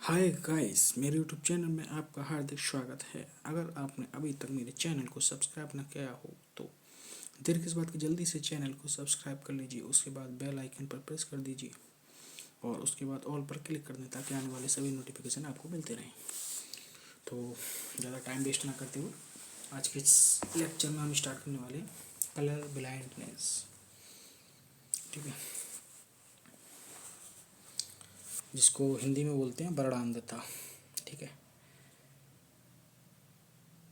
Hi guys, मेरे YouTube channel में आपका हार्दिक स्वागत है। अगर आपने अभी तक मेरे चैनल को सब्सक्राइब न किया हो तो देर किस बात की, जल्दी से चैनल को सब्सक्राइब कर लीजिए। उसके बाद बेल आइकन पर प्रेस कर दीजिए और उसके बाद ऑल पर क्लिक कर दें ताकि आने वाले सभी नोटिफिकेशन आपको मिलते रहें। तो ज़्यादा टाइम वेस्ट ना करते हुए आज के इस लेक्चर में हम स्टार्ट करने वाले हैं कलर ब्लाइंडनेस। ठीक है, जिसको हिंदी में बोलते हैं वर्णांधता। ठीक है,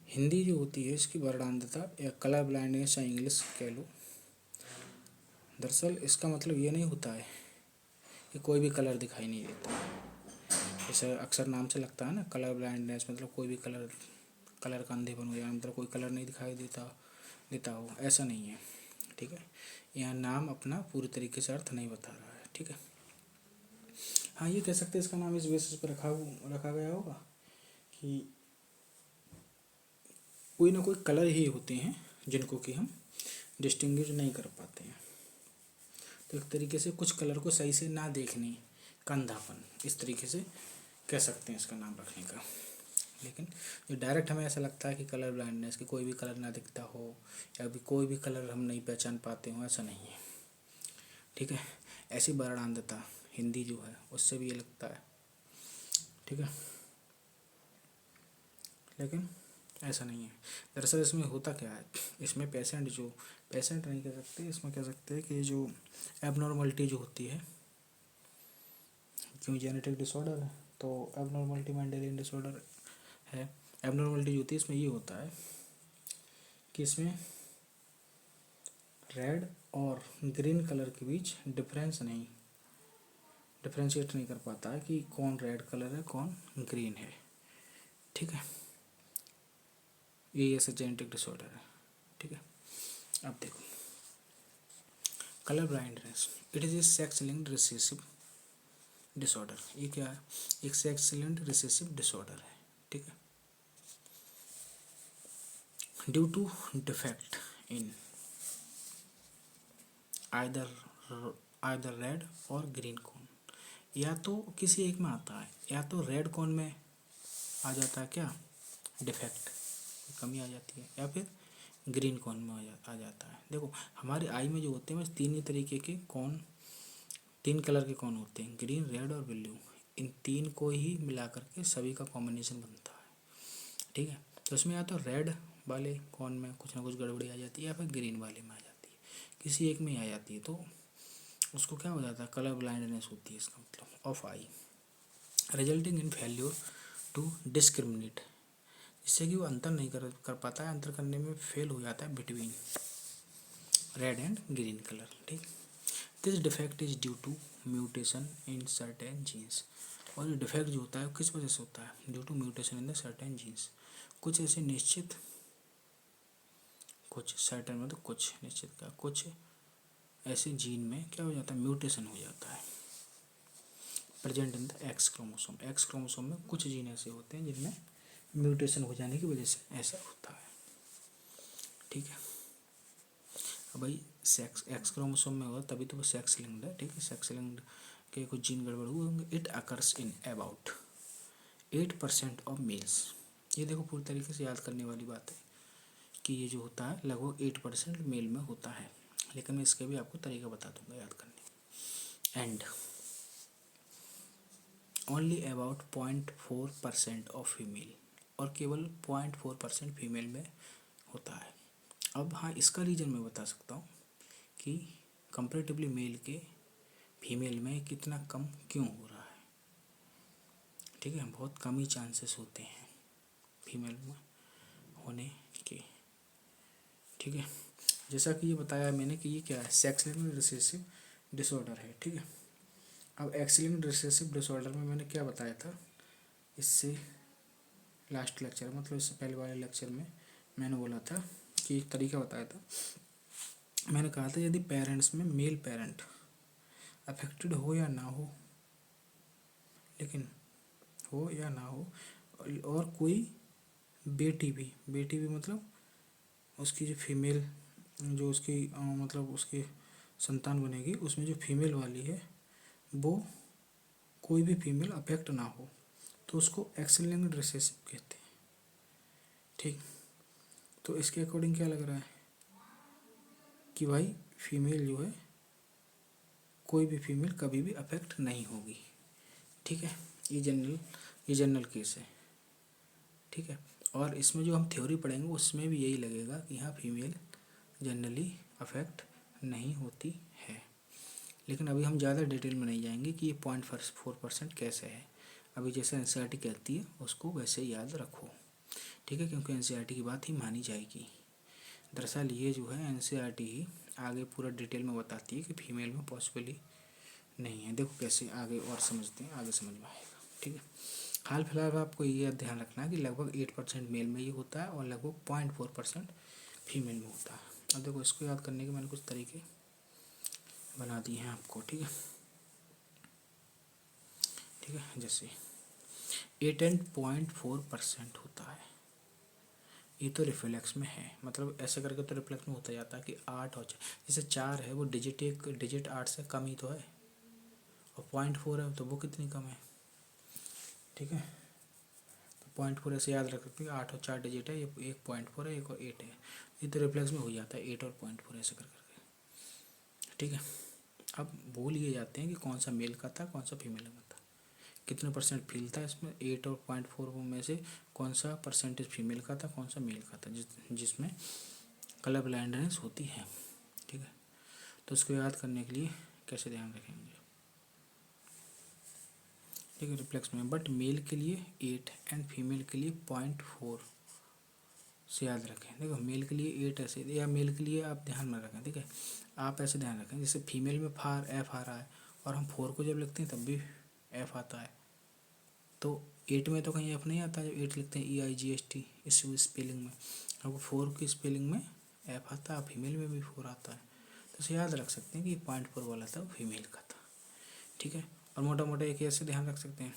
हिंदी जो होती है इसकी वर्णांधता या कलर ब्लाइंडनेस या इंग्लिश कह लो। दरअसल इसका मतलब ये नहीं होता है कि कोई भी कलर दिखाई नहीं देता। जैसे अक्सर नाम से लगता है ना, कलर ब्लाइंडनेस मतलब कोई भी कलर कलर का अंधेपन हो जाए, मतलब कोई कलर नहीं दिखाई देता हो, ऐसा नहीं है। ठीक है, यहाँ नाम अपना पूरी तरीके से अर्थ नहीं बता रहा है। ठीक है, हाँ ये कह सकते हैं इसका नाम इस बेसिस पर रखा गया होगा कि कोई ना कोई कलर ही होते हैं जिनको कि हम डिस्टिंग्विश नहीं कर पाते हैं। तो एक तरीके से कुछ कलर को सही से ना देखने का अंधापन, इस तरीके से कह सकते हैं इसका नाम रखने का। लेकिन जो डायरेक्ट हमें ऐसा लगता है कि कलर ब्लाइंडनेस, कि कोई भी कलर ना दिखता हो या भी कोई भी कलर हम नहीं पहचान पाते हो, ऐसा नहीं है। ठीक है, ऐसी वर्णांधता हिंदी जो है उससे भी ये लगता है। ठीक है, लेकिन ऐसा नहीं है। दरअसल इसमें होता क्या है, इसमें पेशेंट नहीं कह सकते, इसमें कह सकते हैं कि जो एबनॉर्मलिटी जो होती है, क्यों जेनेटिक डिसऑर्डर है तो एबनॉर्मलिटी मेंडेलियन डिसऑर्डर है। एबनॉर्मलिटी जो होती है इसमें ये होता है कि इसमें रेड और ग्रीन कलर के बीच डिफ्रेंशिएट नहीं कर पाता है कि कौन रेड कलर है कौन ग्रीन है। ठीक है, ये ऐसा जेनेटिक डिसऑर्डर है। ठीक है, अब देखो colour blindness, it is a sex linked recessive disorder. ये क्या है, एक सेक्स लिंक्ड रिसेसिव डिसऑर्डर है। ठीक है, due to defect in either red और ग्रीन कॉर्न, या तो किसी एक में आता है, या तो रेड कॉर्न में आ जाता है क्या डिफेक्ट, कमी आ जाती है, या फिर ग्रीन कॉर्न में आ जाता है। देखो हमारे आई में जो होते हैं बस तीन ही तरीके के कॉर्न, तीन कलर के कॉर्न होते हैं, ग्रीन रेड और ब्लू। इन तीन को ही मिला करके सभी का कॉम्बिनेशन बनता है। ठीक है, तो इसमें या तो रेड वाले कॉर्न में कुछ ना कुछ गड़बड़ी आ जाती है, या फिर ग्रीन वाले में आ जाती है, किसी एक में ही आ जाती है, तो उसको क्या हो जाता है, कलर ब्लाइंडनेस होती है, इसका मतलब of eye, resulting in failure to discriminate, जिससे कि वो अंतर नहीं कर पाता है, अंतर करने में फेल हो जाता है between red and green colour. ठीक, this defect is due to mutation in certain genes. और ये डिफेक्ट जो होता है किस वजह से होता है, due to mutation in the certain genes. कुछ ऐसे निश्चित, कुछ सर्टेन मतलब कुछ निश्चित का, कुछ ऐसे जीन में क्या हो जाता है, म्यूटेशन हो जाता है present in the X chromosome. X chromosome में कुछ जीन ऐसे होते हैं जिनमें म्यूटेशन हो जाने की वजह से ऐसा होता है। ठीक है, अब भाई सेक्स एक्स क्रोमोसोम में होगा तभी तो वो सेक्स लिंक्ड है। ठीक है, सेक्स लिंक्ड के कुछ जीन गड़बड़ हुए होंगे। It occurs in about 8% of males. ये देखो पूरी तरीके से याद करने वाली बात है कि ये जो होता है लगभग 8% मेल में होता है, लेकिन मैं इसके भी आपको तरीका बता दूंगा याद करने। And only about 0.4% of female, और केवल 0.4% फीमेल में होता है। अब हाँ, इसका रीज़न मैं बता सकता हूँ कि कंपेरेटिवली मेल के फीमेल में कितना कम क्यों हो रहा है। ठीक है, बहुत कम ही चांसेस होते हैं फीमेल में होने के। ठीक है, जैसा कि ये बताया मैंने कि ये क्या है, सेक्स लिंक्ड रिसेसिव डिसऑर्डर है। ठीक है, अब एक्स लिंक्ड रिसेसिव डिसऑर्डर में मैंने क्या बताया था, इससे लास्ट लेक्चर मतलब इससे पहले वाले लेक्चर में मैंने बोला था कि एक तरीका बताया था। मैंने कहा था यदि पेरेंट्स में मेल पेरेंट अफेक्टेड हो या ना हो, लेकिन हो या ना हो, और कोई बेटी भी मतलब उसकी जो फीमेल, जो उसकी मतलब उसकी संतान बनेगी उसमें जो फीमेल वाली है वो कोई भी फीमेल अफेक्ट ना हो, तो उसको एक्स लिंक्ड रिसेसिव कहते हैं। ठीक, तो इसके अकॉर्डिंग क्या लग रहा है कि भाई फीमेल जो है, कोई भी फीमेल कभी भी अफेक्ट नहीं होगी। ठीक है, ये जनरल केस है। ठीक है, और इसमें जो हम थ्योरी पढ़ेंगे उसमें भी यही लगेगा कि हाँ फीमेल जनरली अफेक्ट नहीं होती है। लेकिन अभी हम ज़्यादा डिटेल में नहीं जाएंगे कि ये 0.4% कैसे है। अभी जैसे एनसीईआरटी कहती है उसको वैसे याद रखो। ठीक है, क्योंकि एनसीईआरटी की बात ही मानी जाएगी। दरअसल ये जो है एनसीईआरटी ही आगे पूरा डिटेल में बताती है कि फीमेल में पॉसिबली नहीं है। देखो कैसे आगे और समझते हैं, आगे समझ में आएगा। ठीक है, हाल फिलहाल में आपको ये ध्यान रखना है कि लगभग 8% मेल में ये होता है और लगभग 0.4% फीमेल में होता है। अब देखो इसको याद करने के मैंने कुछ तरीके बना दिए हैं आपको। ठीक है, ठीक है, जैसे 8.4% होता है, ये तो रिफ्लेक्स में है, मतलब ऐसे करके तो रिफ्लेक्स में होता जाता है कि 8 और 4, जैसे 4 है वो डिजिट, एक डिजिट 8 से कम ही तो है, और 0.4 है तो वो कितनी कम है। ठीक है, तो 0.4 ऐसे याद रख सकते हैं, 8 और 4 डिजिट है, ये एक 0.4 है, एक और 8 है, ये तो रिफ्लेक्स में हो जाता है 8 और 0.4 ऐसे कर करके। ठीक है, अब भूल ये जाते हैं कि कौन सा मेल का था कौन सा फीमेल का था, कितने परसेंट फील था इसमें 8 और 0.4 में से कौन सा परसेंटेज फीमेल का था कौन सा मेल का था, जिसमें कलर ब्लाइंडनेस होती है। ठीक है, तो उसको याद करने के लिए कैसे ध्यान रखेंगे। ठीक है, रिफ्लेक्स में बट मेल के लिए 8 एंड फीमेल के लिए 0.4 से याद रखें। देखो मेल के लिए 8 ऐसे, या मेल के लिए आप ध्यान में रखें। ठीक है, आप ऐसे ध्यान रखें जैसे फीमेल में फार एफ आ रहा है और हम 4 को जब लिखते हैं तब भी एफ आता है, तो 8 में तो कहीं एफ नहीं आता, जब 8 लिखते हैं EIGHT इस स्पेलिंग में, अब 4 की स्पेलिंग में एफ आता है, फीमेल में भी 4 आता है, तो इसे याद रख सकते हैं कि 0.4 वाला था वो फीमेल का था। ठीक है, और मोटा मोटा एक ऐसे ध्यान रख सकते हैं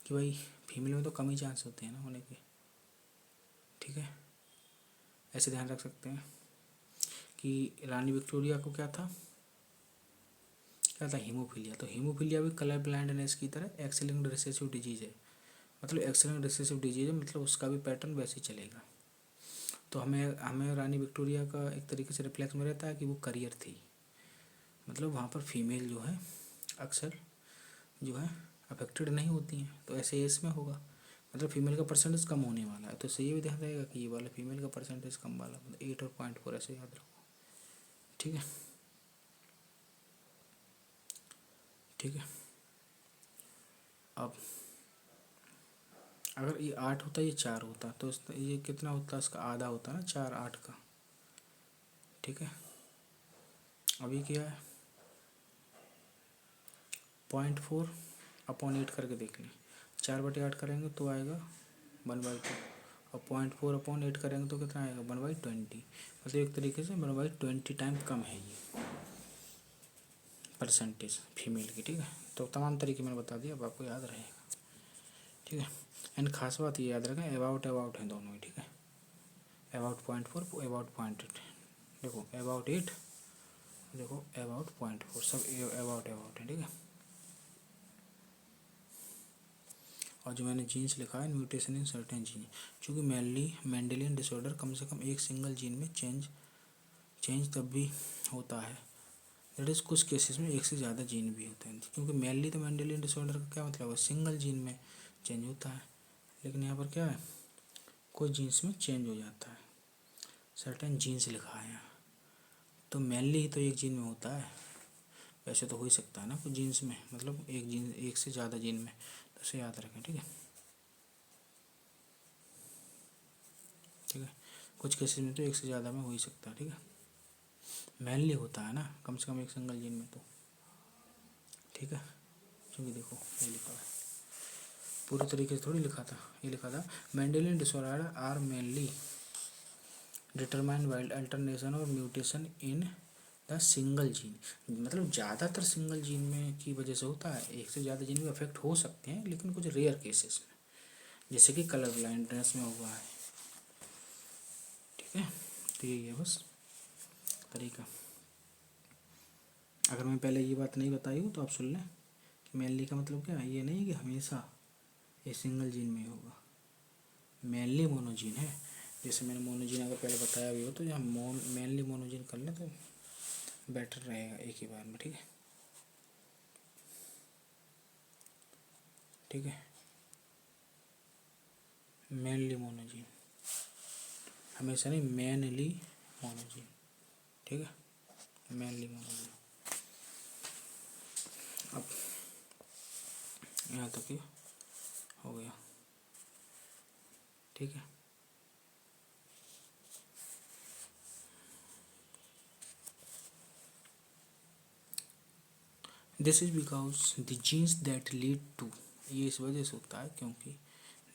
कि भाई फीमेल में तो कम ही चांस होते हैं ना होने के। ठीक है, ऐसे ध्यान रख सकते हैं कि रानी विक्टोरिया को क्या था, हीमोफीलिया, तो हीमोफीलिया भी कलर ब्लाइंडनेस की तरह एक्स लिंक्ड रिसेसिव डिजीज है, मतलब एक्स लिंक्ड रिसेसिव डिजीज है, मतलब उसका भी पैटर्न वैसे ही चलेगा। तो हमें हमें रानी विक्टोरिया का एक तरीके से रिफ्लेक्स में रहता है कि वो करियर थी, मतलब वहाँ पर फीमेल जो है अक्सर जो है अफेक्टेड नहीं होती हैं, तो ऐसे इसमें होगा, मतलब फीमेल का परसेंटेज कम होने वाला है, तो इससे ये भी ध्यान रहेगा कि ये वाला फीमेल का परसेंटेज कम वाला, मतलब 8 और 0.4 ऐसे याद रखो। ठीक है, ठीक है, अब अगर ये 8 होता ये 4 होता तो ये कितना होता, इसका आधा होता ना 4 8 का। ठीक है, अभी क्या है 0.4 अपॉन 8 करके देख लें, 4/8 करेंगे तो आएगा 1/2, और 0.4 अपॉन 8 करेंगे तो कितना आएगा 1/20, मतलब एक तरीके से 1/20 टाइम कम है ये परसेंटेज फीमेल की। ठीक है, तो तमाम तरीके मैंने बता दिया, अब आपको याद रहेगा। ठीक है, एंड खास बात ये याद रखें अबाउट हैं दोनों ही। ठीक है, अबाउट 0.4 अबाउट 0.8, देखो अबाउट 8, देखो अबाउट 0.4, सब अबाउट है। ठीक है, और जो मैंने जीन्स लिखा है म्यूटेशन इन सर्टेन जीन, चूँकि मेनली मेंडेलियन डिसऑर्डर कम से कम एक सिंगल जीन में चेंज तब भी होता है, दैट इज़ कुछ केसेस में एक से ज़्यादा जीन भी होते हैं, क्योंकि मेनली तो मेंडेलियन डिसऑर्डर का क्या मतलब है सिंगल जीन में चेंज होता है, लेकिन यहाँ पर क्या है कुछ जीन्स में चेंज हो जाता है, सर्टेन जीन्स लिखा है यहाँ, तो मेनली ही तो एक जीन में होता है, वैसे तो हो ही सकता है ना कुछ जीन्स में, मतलब एक जीन एक से ज़्यादा जीन में, तो इसे याद रखें। ठीक है, ठीक है, कुछ केसेस में तो एक से ज़्यादा में हो ही सकता है। ठीक है, मेनली होता है ना कम से कम एक सिंगल जीन में तो। ठीक है, क्योंकि देखो ये लिखा है पूरी तरीके से थोड़ी लिखा था, ये लिखा था Mendelian disorder are mainly determined by alternation or mutation in the single gene, मतलब ज़्यादातर सिंगल जीन में की वजह से होता है, एक से ज़्यादा जीन भी अफेक्ट हो सकते हैं लेकिन कुछ रेयर केसेस में, जैसे कि कलर ब्लाइंडनेस में हुआ है। ठीक है, तो यही है बस तरीका। अगर मैं पहले ये बात नहीं बताई हूँ तो आप सुन लें कि मेनली का मतलब क्या है, ये नहीं कि हमेशा ये सिंगल जीन में होगा, मेनली मोनोजीन है। जैसे मैंने मोनोजीन अगर पहले बताया भी हो तो यहाँ मेनली मोनोजीन कर लें तो बेटर रहेगा एक ही बार में। ठीक है, ठीक है, मेनली मोनोजीन, हमेशा नहीं, मेनली मोनोजीन। ठीक है, मेनली मोनोजीन। अब यहाँ तक ये हो गया। ठीक है, this is because the genes that lead to, ये इस वजह से होता है क्योंकि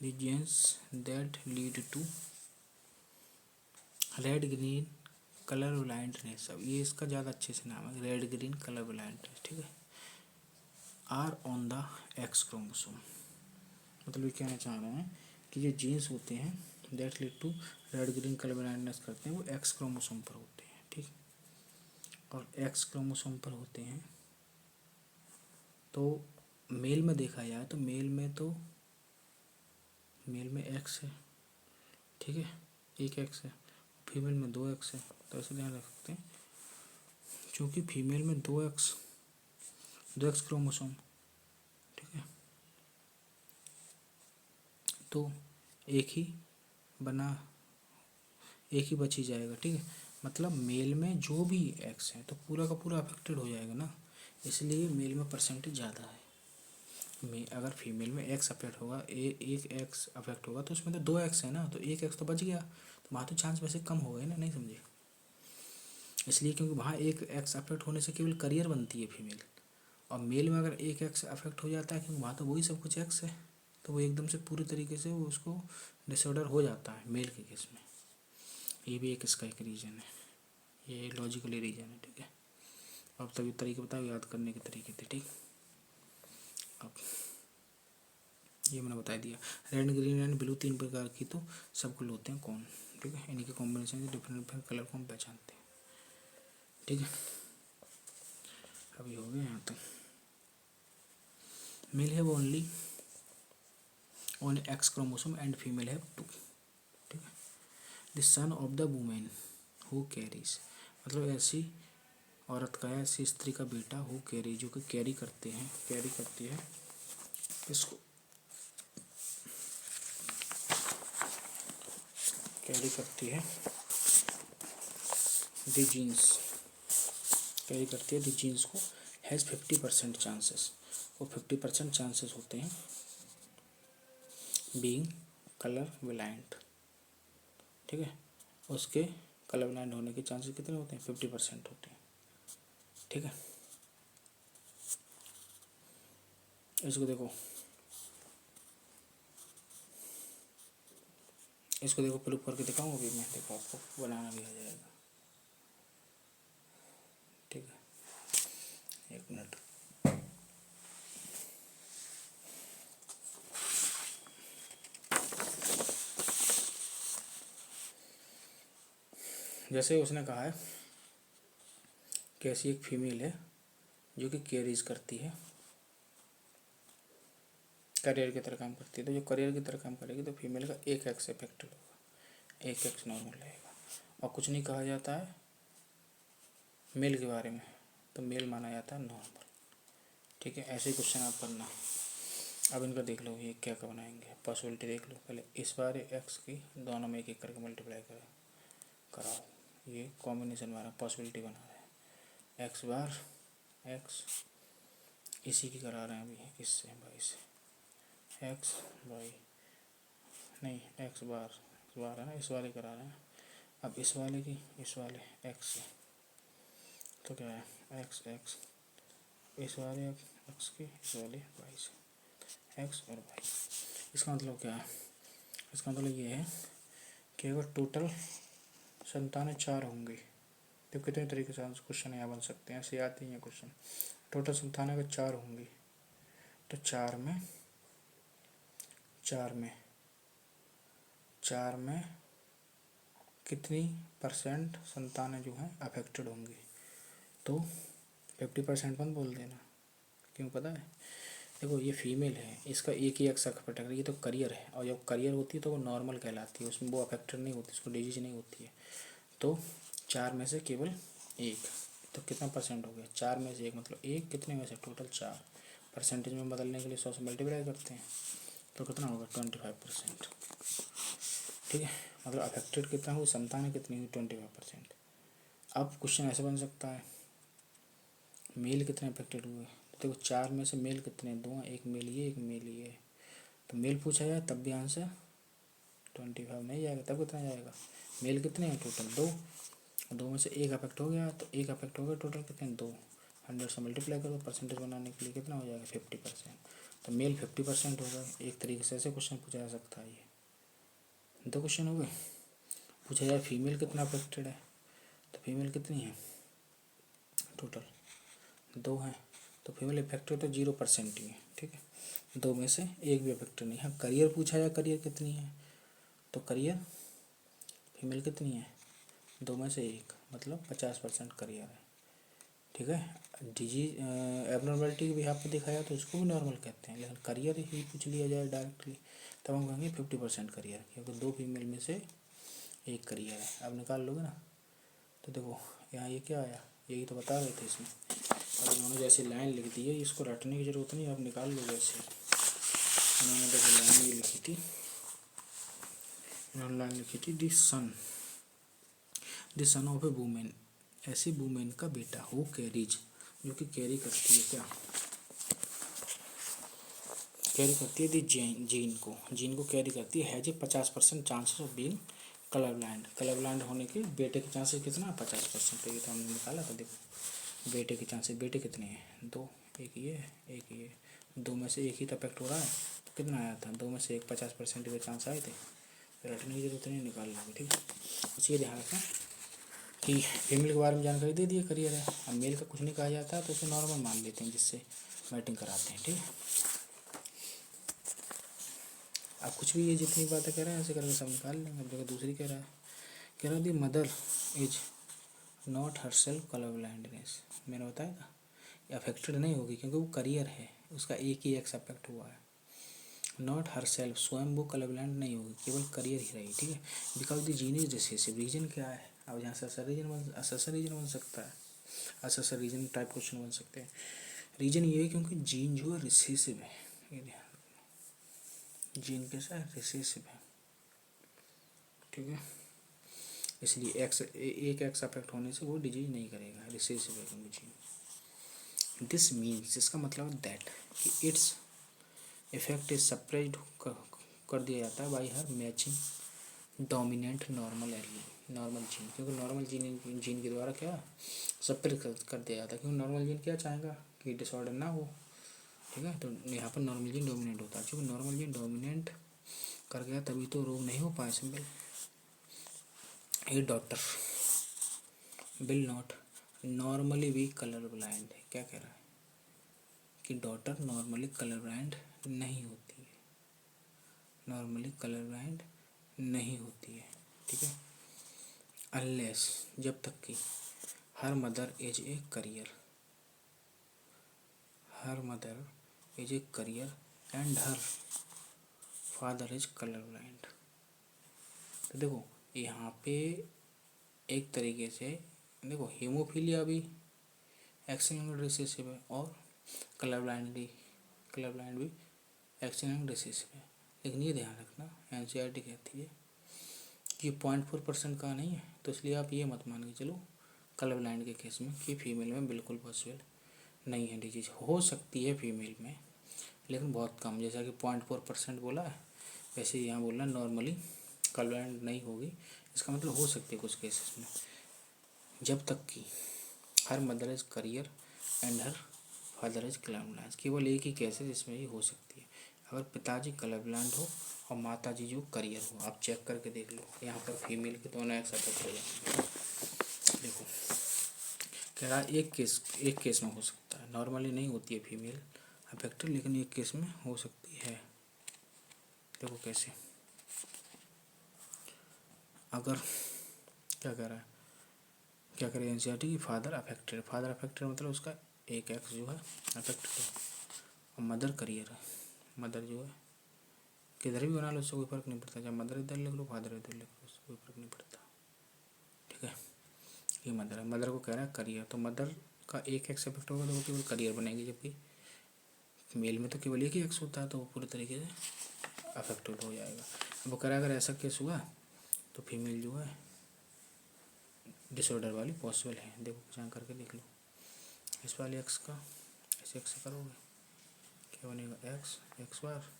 the genes that lead to red green colour blindness, अब ये इसका ज़्यादा अच्छे से नाम है, रेड ग्रीन कलर ब्लाइंडनेस। ठीक है, are on the X chromosome, मतलब ये कहना चाह रहे हैं कि ये जीन्स होते हैं that lead to red green colour blindness करते हैं, वो एक्स क्रोमोसोम पर होते हैं। ठीक, और एक्स क्रोमोसोम पर होते हैं तो मेल में देखा जाए तो मेल में एक्स है। ठीक है, एक एक्स है, फीमेल में 2 एक्स है, तो ऐसे ध्यान रख सकते हैं क्योंकि फीमेल में 2 एक्स क्रोमोसोम। ठीक है, तो एक ही बच ही जाएगा। ठीक है, मतलब मेल में जो भी एक्स है तो पूरा का पूरा अफेक्टेड हो जाएगा ना, इसलिए मेल में परसेंटेज ज़्यादा है। अगर फीमेल में एक्स अफेक्ट होगा, एक एक्स अफेक्ट होगा तो उसमें तो 2 एक्स है ना, तो एक एक्स तो बच गया, तो वहाँ तो चांस वैसे कम हो गए ना, नहीं समझे। इसलिए क्योंकि वहाँ एक एक्स अफेक्ट होने से केवल करियर बनती है फीमेल, और मेल में अगर एक एक्स अफेक्ट हो जाता है क्योंकि वहाँ तो वही सब कुछ एक्स है, तो वो एकदम से पूरी तरीके से वो उसको डिसऑर्डर हो जाता है मेल के केस में। ये भी एक इसका एक रीज़न है, ये लॉजिकली रीज़न है। ठीक है, अब तभी तरीके बताओ याद करने के तरीके थे। ठीक, अब ये मैंने बता दिया, रेड ग्रीन एंड ब्लू 3 प्रकार की तो सबको होते हैं कौन। ठीक है, इन्हीं के कॉम्बिनेशन से डिफरेंट डिफरेंट कलर को हम पहचानते हैं। ठीक है, अभी हो गया यहाँ तक। Male have only X chromosome and female have 2। ठीक है, the son of the women who carries, मतलब ऐसी औरत का है, ऐसी स्त्री का बेटा हु कैरी, जो कि कैरी करती है इसको, कैरी करती है द जीन्स, कैरी करती है द जीन्स को, हैज़ 50% चांसेस, वो 50% चांसेस होते हैं बीइंग कलर ब्लाइंड। ठीक है, उसके कलर ब्लाइंड होने के चांसेस कितने होते हैं, 50% होते हैं। ठीक है, इसको देखो प्रूफ करके दिखाऊँ अभी मैं, देखो आपको बनाना भी आ जाएगा। ठीक है, 1 मिनट। जैसे उसने कहा है कि ऐसी एक फीमेल है जो कि कैरीज करती है, करियर की तरह काम करती है, तो जो करियर की तरह काम करेगी तो फीमेल का एक एक्स इफेक्टेड होगा, एक एक्स नॉर्मल रहेगा, और कुछ नहीं कहा जाता है मेल के बारे में, तो मेल माना जाता है नॉर्मल। ठीक है, ऐसे क्वेश्चन आप करना। अब इनका देख लो ये क्या क्या बनाएंगे, पॉसिबिलिटी देख लो पहले, इस बार एक्स की दोनों में एक एक करके मल्टीप्लाई कराओ, ये कॉम्बिनेशन वाला पॉसिबिलिटी बना रहे हैं, एक्स बार एक्स, इसी की करा रहे हैं अभी, इससे बाई से एक्स बाई, नहीं एक्स बार है ना, इस वाले करा रहे हैं। अब इस वाले की इस वाले एक्स से, तो क्या है एक्स एक्स, इस वाले एक्स की इस वाले वाई से, एक्स और वाई। इसका मतलब क्या है, इसका मतलब ये है कि अगर टोटल संतानें 4 होंगी तो कितने तरीके से क्वेश्चन यहाँ बन सकते हैं, ऐसे आते हैं क्वेश्चन। टोटल संतानें अगर 4 होंगी तो 4 में कितनी % संतानें जो हैं अफेक्टेड होंगी, तो 50% मत बोल देना, क्यों पता है, देखो ये फीमेल है, इसका एक ही एक्स अफेक्ट है, ये तो करियर है, और जब करियर होती है तो वो नॉर्मल कहलाती है, उसमें वो अफेक्टेड नहीं होती, उसको डिजीज नहीं होती है। तो 4 में से केवल एक, तो कितना परसेंट हो गया, 4 में से एक मतलब एक, कितने में से, टोटल 4। परसेंटेज में बदलने के लिए 100 से मल्टीप्लाई करते हैं तो कितना होगा 25%। ठीक है, मतलब अफेक्टेड कितना हुई, संतानें कितनी हुई 25%। अब क्वेश्चन ऐसे बन सकता है, मेल कितने अफेक्टेड हुए, तो देखो 4 में से मेल कितने, 2, एक मेल ये एक मेल ये, तो मेल पूछा जाए तब भी आंसर 25 नहीं जाएगा, तब कितना जाएगा, मेल कितने हैं टोटल 2, 2 में से एक अफेक्ट हो गया, तो एक अफेक्ट हो गया, टोटल कितने 2, 100 से मल्टीप्लाई करो, परसेंटेज बनाने के लिए कितना हो जाएगा 50%, तो मेल 50% होगा। एक तरीके से ऐसे क्वेश्चन पूछा जा सकता है। ये 2 क्वेश्चन हो गए। पूछा जाए फीमेल कितना अफेक्टेड है, तो फीमेल कितनी है, टोटल 2 हैं, तो फीमेल इफेक्टेड तो 0% ही है। ठीक है, 2 में से एक भी अफेक्टेड नहीं है। करियर पूछा जाए, करियर कितनी है, तो करियर फीमेल कितनी है, 2 में से एक, मतलब 50% करियर है। ठीक है, डिजीज एबनॉर्मलिटी के बिहाफ पे देखा जाए तो उसको भी नॉर्मल कहते हैं, लेकिन करियर ही पूछ लिया जाए डायरेक्टली तब हम कहेंगे 50% करियर, क्योंकि 2 फीमेल में से एक करियर है। अब निकाल लोगे ना, तो देखो यहाँ ये क्या आया, यही तो बता रहे थे इसमें। अब इन्होंने जैसे लाइन लिख दी है, इसको रटने की ज़रूरत नहीं, आप निकाल लो जैसे। इन्होंने देखो लाइन ये लिखी थी, इन्होंने लाइन लिखी थी the son of A women, ऐसी वुमेन का बेटा हो कैरीज, जो कि कैरी करती है क्या, कैरी करती है दी जीन को कैरी करती है, has a 50% chances of being colour blind, colour blind होने के बेटे के चांसेस कितना 50%, तो ये तो हमने निकाला था। देखो बेटे के चांसेस, बेटे कितने हैं 2, एक ये एक ये, 2 में से एक ही तो अफेक्ट हो रहा है, तो कितना आया था 2 में से एक, 50% के चांस आए थे, रटने की जरूरत नहीं, निकाल लेंगे। ठीक है, बस ये ध्यान रखना कि फीमेल के बारे में जानकारी दे दी है, करियर है। अब मेल का कुछ नहीं कहा जाता है तो उसे नॉर्मल मान लेते हैं, जिससे मैटिंग कराते हैं। ठीक है, अब कुछ भी ये जितनी बातें कह रहे हैं ऐसे करके सब निकाल लेंगे। अब जगह दूसरी कह रहा है दी mother is not her self colour blindness, मैंने बताया था ये अफेक्टेड नहीं होगी क्योंकि वो करियर है, उसका एक ही एक्स अफेक्ट हुआ है। नॉट हर सेल्फ, स्वयं वो कलर ब्लाइंड नहीं होगी, केवल करियर ही रहेगी। ठीक है, because the gene is recessive, reason क्या है, अब यहाँ सर रीजन बन सकता है, असर रीजन टाइप क्वेश्चन बन सकते हैं। रीजन ये है क्योंकि जीन जो है रिसेसिव है, ये ध्यान रखना, जीन कैसा है, रिसेसिव है। ठीक है, इसलिए एक एक्स अफेक्ट होने से वो डिजीज नहीं करेगा, रिसेसिव है क्योंकि जीन। दिस मीन्स, इसका मतलब दैट कि इट्स इफेक्ट इज सप्रेस्ड कर दिया जाता है by her matching dominant normal allele, normal gene, क्योंकि नॉर्मल जीन के द्वारा क्या सप्रेस कर दिया जाता है, क्योंकि नॉर्मल जीन क्या चाहेगा कि डिसऑर्डर ना हो। ठीक है, तो यहाँ पर नॉर्मल जीन डोमिनेंट होता है, क्योंकि नॉर्मल जीन डोमिनेंट कर गया तभी तो रोग नहीं हो पाए। Simple, A doctor will not normally B colour blind, क्या कह रहा है कि डॉटर नॉर्मली कलर ब्लाइंड नहीं होती है, नॉर्मली कलर ब्लाइंड नहीं होती है। ठीक है, अनलेस, जब तक कि her mother is a career, her mother is a career and her father is colour blind. तो देखो यहाँ पे एक तरीके से देखो हीमोफीलिया भी एक्सिडेंटल रिसेसिव है और कलर ब्लाइंड भी एक्सिडेंटल रिसेसिव है। लेकिन ये ध्यान रखना, एनसीईआरटी कहती है कि 0.4% का नहीं है, तो इसलिए आप ये मत मान के चलो कलर ब्लाइंड के केस में कि फीमेल में बिल्कुल पॉसिबल नहीं है डिजीज। हो सकती है फीमेल में, लेकिन बहुत कम, जैसा कि 0.4% बोला है वैसे यहाँ बोलना नॉर्मली कलर ब्लाइंड नहीं होगी। इसका मतलब हो सकती है कुछ केसेस में, जब तक कि her mother is career and her father is colour blind, केवल एक ही केस है जिसमें ये हो सकती है, अगर पिताजी कलर ब्लाइंड हो और माताजी जो करियर हो। आप चेक करके देख लो, यहाँ पर फीमेल के दोनों एक साथ हो जाएंगे। देखो कह रहा एक केस में हो सकता है, नॉर्मली नहीं होती है फीमेल अफेक्टेड, लेकिन एक केस में हो सकती है। देखो कैसे, अगर क्या कह रहा है, क्या करें एनसीईआरटी की फादर अफेक्टेड मतलब उसका एक एक्स जो है अफेक्टेड है, और मदर करियर है। मदर जो है किधर भी बना लो उससे कोई फ़र्क नहीं पड़ता, जब मदर इधर लिख लो फादर इधर लिख लो, उससे कोई फ़र्क नहीं पड़ता। ठीक है, ये मदर है। मदर को कह रहा है करियर, तो मदर का एक एक्स इफेक्ट होगा तो वो केवल करियर बनेगी, जबकि मेल में तो केवल एक ही एक्स होता है, तो वो पूरे तरीके से अफेक्टेड हो जाएगा। अब वो कह रहा है अगर ऐसा केस हुआ तो फीमेल जो है डिसऑर्डर वाली पॉसिबल है। देखो कुछ यहाँ करके देख लो, इस वाले एक्स का ऐसे एक्स करोगे क्या बनेगा, एक्स एक्स बार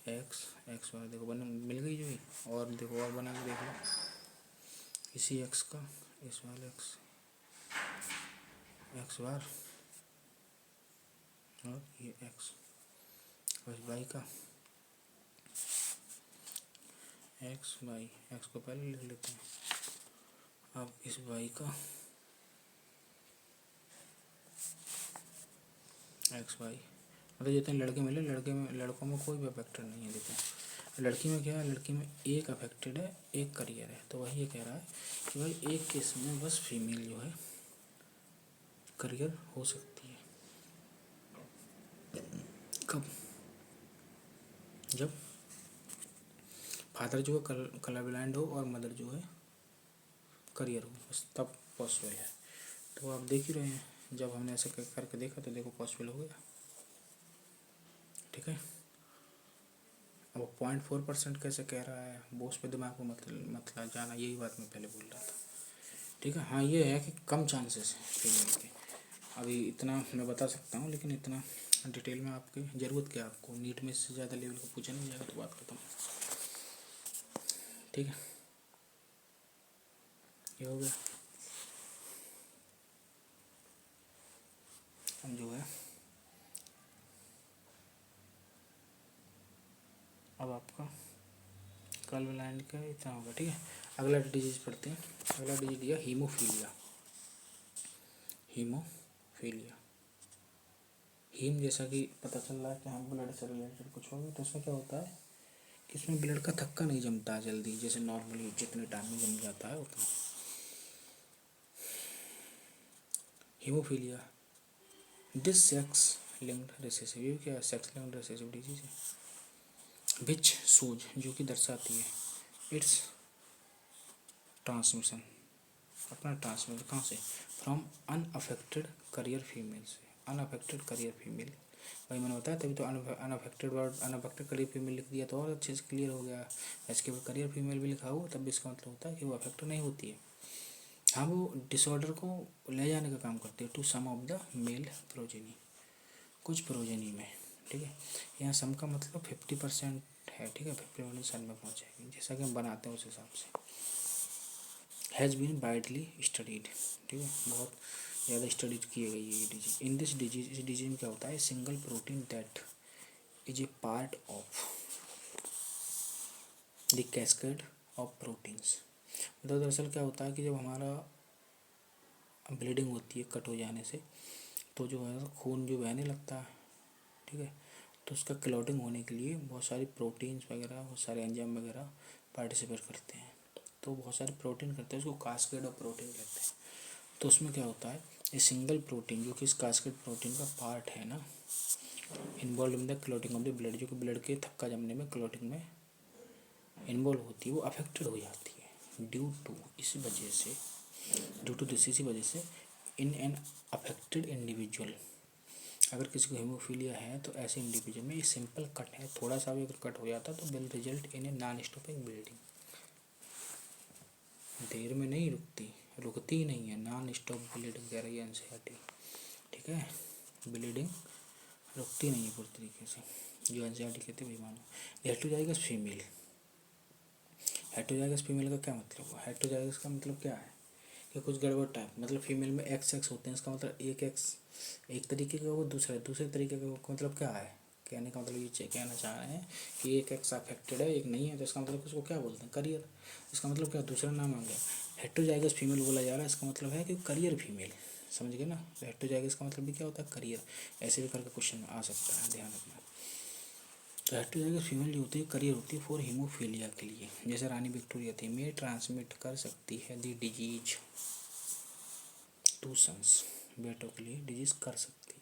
एक्स एक्स बार, देखो बन मिल गई जो ही। और देखो और बना के देख लो, इसी एक्स का इस वाले एक्स एक्स बार और ये एक्स, और वाई का एक्स वाई, एक्स को पहले लिख लेते हैं। अब इस वाई का एक्स वाई, मतलब जितने लड़के मिले लड़के में लड़कों में कोई भी अफेक्टेड नहीं है। देखो लड़की में क्या है, लड़की में एक अफेक्टेड है एक करियर है, तो वही ये कह रहा है कि भाई एक केस में बस फीमेल जो है करियर हो सकती है। कब, जब फादर जो है कलर ब्लाइंड हो और मदर जो है करियर हो, बस तब पॉसिबल है। तो आप देख ही रहे हैं, जब हमने ऐसे करके देखा तो देखो पॉसिबल हो गया। ठीक है, अब 0.4% कैसे कह रहा है, वो उस पर दिमाग को मतलब जाना, यही बात मैं पहले बोल रहा था। ठीक है, हाँ ये है कि कम चांसेस हैं फीमेल के, अभी इतना मैं बता सकता हूँ, लेकिन इतना डिटेल में आपकी ज़रूरत क्या, आपको नीट में इससे ज़्यादा लेवल का पूछा नहीं जाएगा तो बात खत्म। ठीक है, ये हो गया। हम जो है अब आपका कल ब्लाइंड का इतना होगा। ठीक है, अगला डिजीज पढ़ते हैं। अगला डिजीज दिया हीमोफीलिया। हीमोफीलिया, हीम जैसा कि पता चल रहा है कि हाँ ब्लड से रिलेटेड कुछ होगा, तो उसमें क्या होता है कि इसमें ब्लड का थक्का नहीं जमता जल्दी, जैसे नॉर्मली जितने टाइम में जम जाता है उतना। Haemophilia this sex linked recessive, ये क्या है, सेक्स लिंक्ड रिसेसिव डिजीज है। विच सूज, जो कि दर्शाती है इट्स ट्रांसमिशन, अपना ट्रांसमिशन कहाँ से, फ्रॉम अनअफेक्टेड करियर फीमेल से। अनअफेक्टेड करियर फीमेल, भाई मैंने बताया तभी तो unaffected word, unaffected career female लिख दिया तो और अच्छे से क्लियर हो गया। इसके बाद करियर फीमेल भी लिखा हो तब भी इसका मतलब होता है कि वो अफेक्ट नहीं होती है। हाँ वो डिसऑर्डर को ले जाने का काम करती है to some of the male progeny, कुछ प्रोजेनी में। ठीक है, यहाँ सम का मतलब 50% है। ठीक है, 50% में पहुँचेगी, जैसा कि हम बनाते हैं उस हिसाब से। हैज़ बीन वाइडली स्टडीड, ठीक है, बहुत ज़्यादा स्टडी की गई है ये डिजीज। इन दिस डिजीज, इस डिजीज में क्या होता है, single protein that is a part of the cascade of proteins. मतलब दरअसल क्या होता है कि जब हमारा ब्लीडिंग होती है कट हो जाने से, तो जो है खून जो बहने लगता है। ठीक है, तो उसका क्लॉटिंग होने के लिए बहुत सारी प्रोटीन्स वगैरह, बहुत सारे एंजाइम वगैरह पार्टिसिपेट करते हैं। तो बहुत सारे प्रोटीन करते हैं, उसको कास्केड ऑफ प्रोटीन कहते हैं। तो उसमें क्या होता है, ये सिंगल प्रोटीन जो कि इस कास्केड प्रोटीन का पार्ट है ना, involve in the clotting of the blood, जो कि ब्लड के थक्का जमने में क्लॉटिंग में इन्वॉल्व होती है, वो अफेक्टेड हो जाती है ड्यू टू, इसी वजह से, ड्यू टू दिस, इसी वजह से इन एन अफेक्टेड इंडिविजुअल, अगर किसी को हेमोफीलिया है तो ऐसे इंडिविजुअल में ये सिंपल कट है, थोड़ा सा भी अगर कट हो जाता तो will result in a non stopping bleeding, देर में नहीं रुकती ही नहीं है, नॉन स्टॉप ब्लीडिंग कह रही है एनसीईआरटी। ठीक है, ब्लीडिंग रुकती नहीं है पूरी तरीके से, जो एनसीईआरटी कहते हैं वही मानो। हेटेरोजाइगस फीमेल, हेटेरोजाइगस फीमेल का क्या मतलब हुआ, हेटेरोजाइगस का मतलब क्या है कि कुछ गड़बड़ टाइप, मतलब फीमेल में एक्स एक्स होते हैं, इसका मतलब एक एक्स एक तरीके का हो, दूसरे तरीके का, मतलब क्या है, कहने का मतलब ये कहना चाह रहे हैं कि एक एक्स अफेक्टेड है एक नहीं है, तो इसका मतलब उसको क्या बोलते हैं, करियर। इसका मतलब क्या, दूसरा नाम आ गया हेटेरोजाइगस फीमेल बोला जा रहा है, इसका मतलब है कि करियर फीमेल, समझ गए ना। तो हेटेरोजाइगस का मतलब भी क्या होता है, करियर। ऐसे भी करके क्वेश्चन आ सकता है, ध्यान रखना। तो हेटेरोजाइगस फीमेल जो होती है करियर होती है फॉर हीमोफीलिया के लिए, जैसे रानी विक्टोरिया थी, में ट्रांसमिट कर सकती है दी डिजीज टू सन्स, बेटों के लिए डिजीज कर सकती है।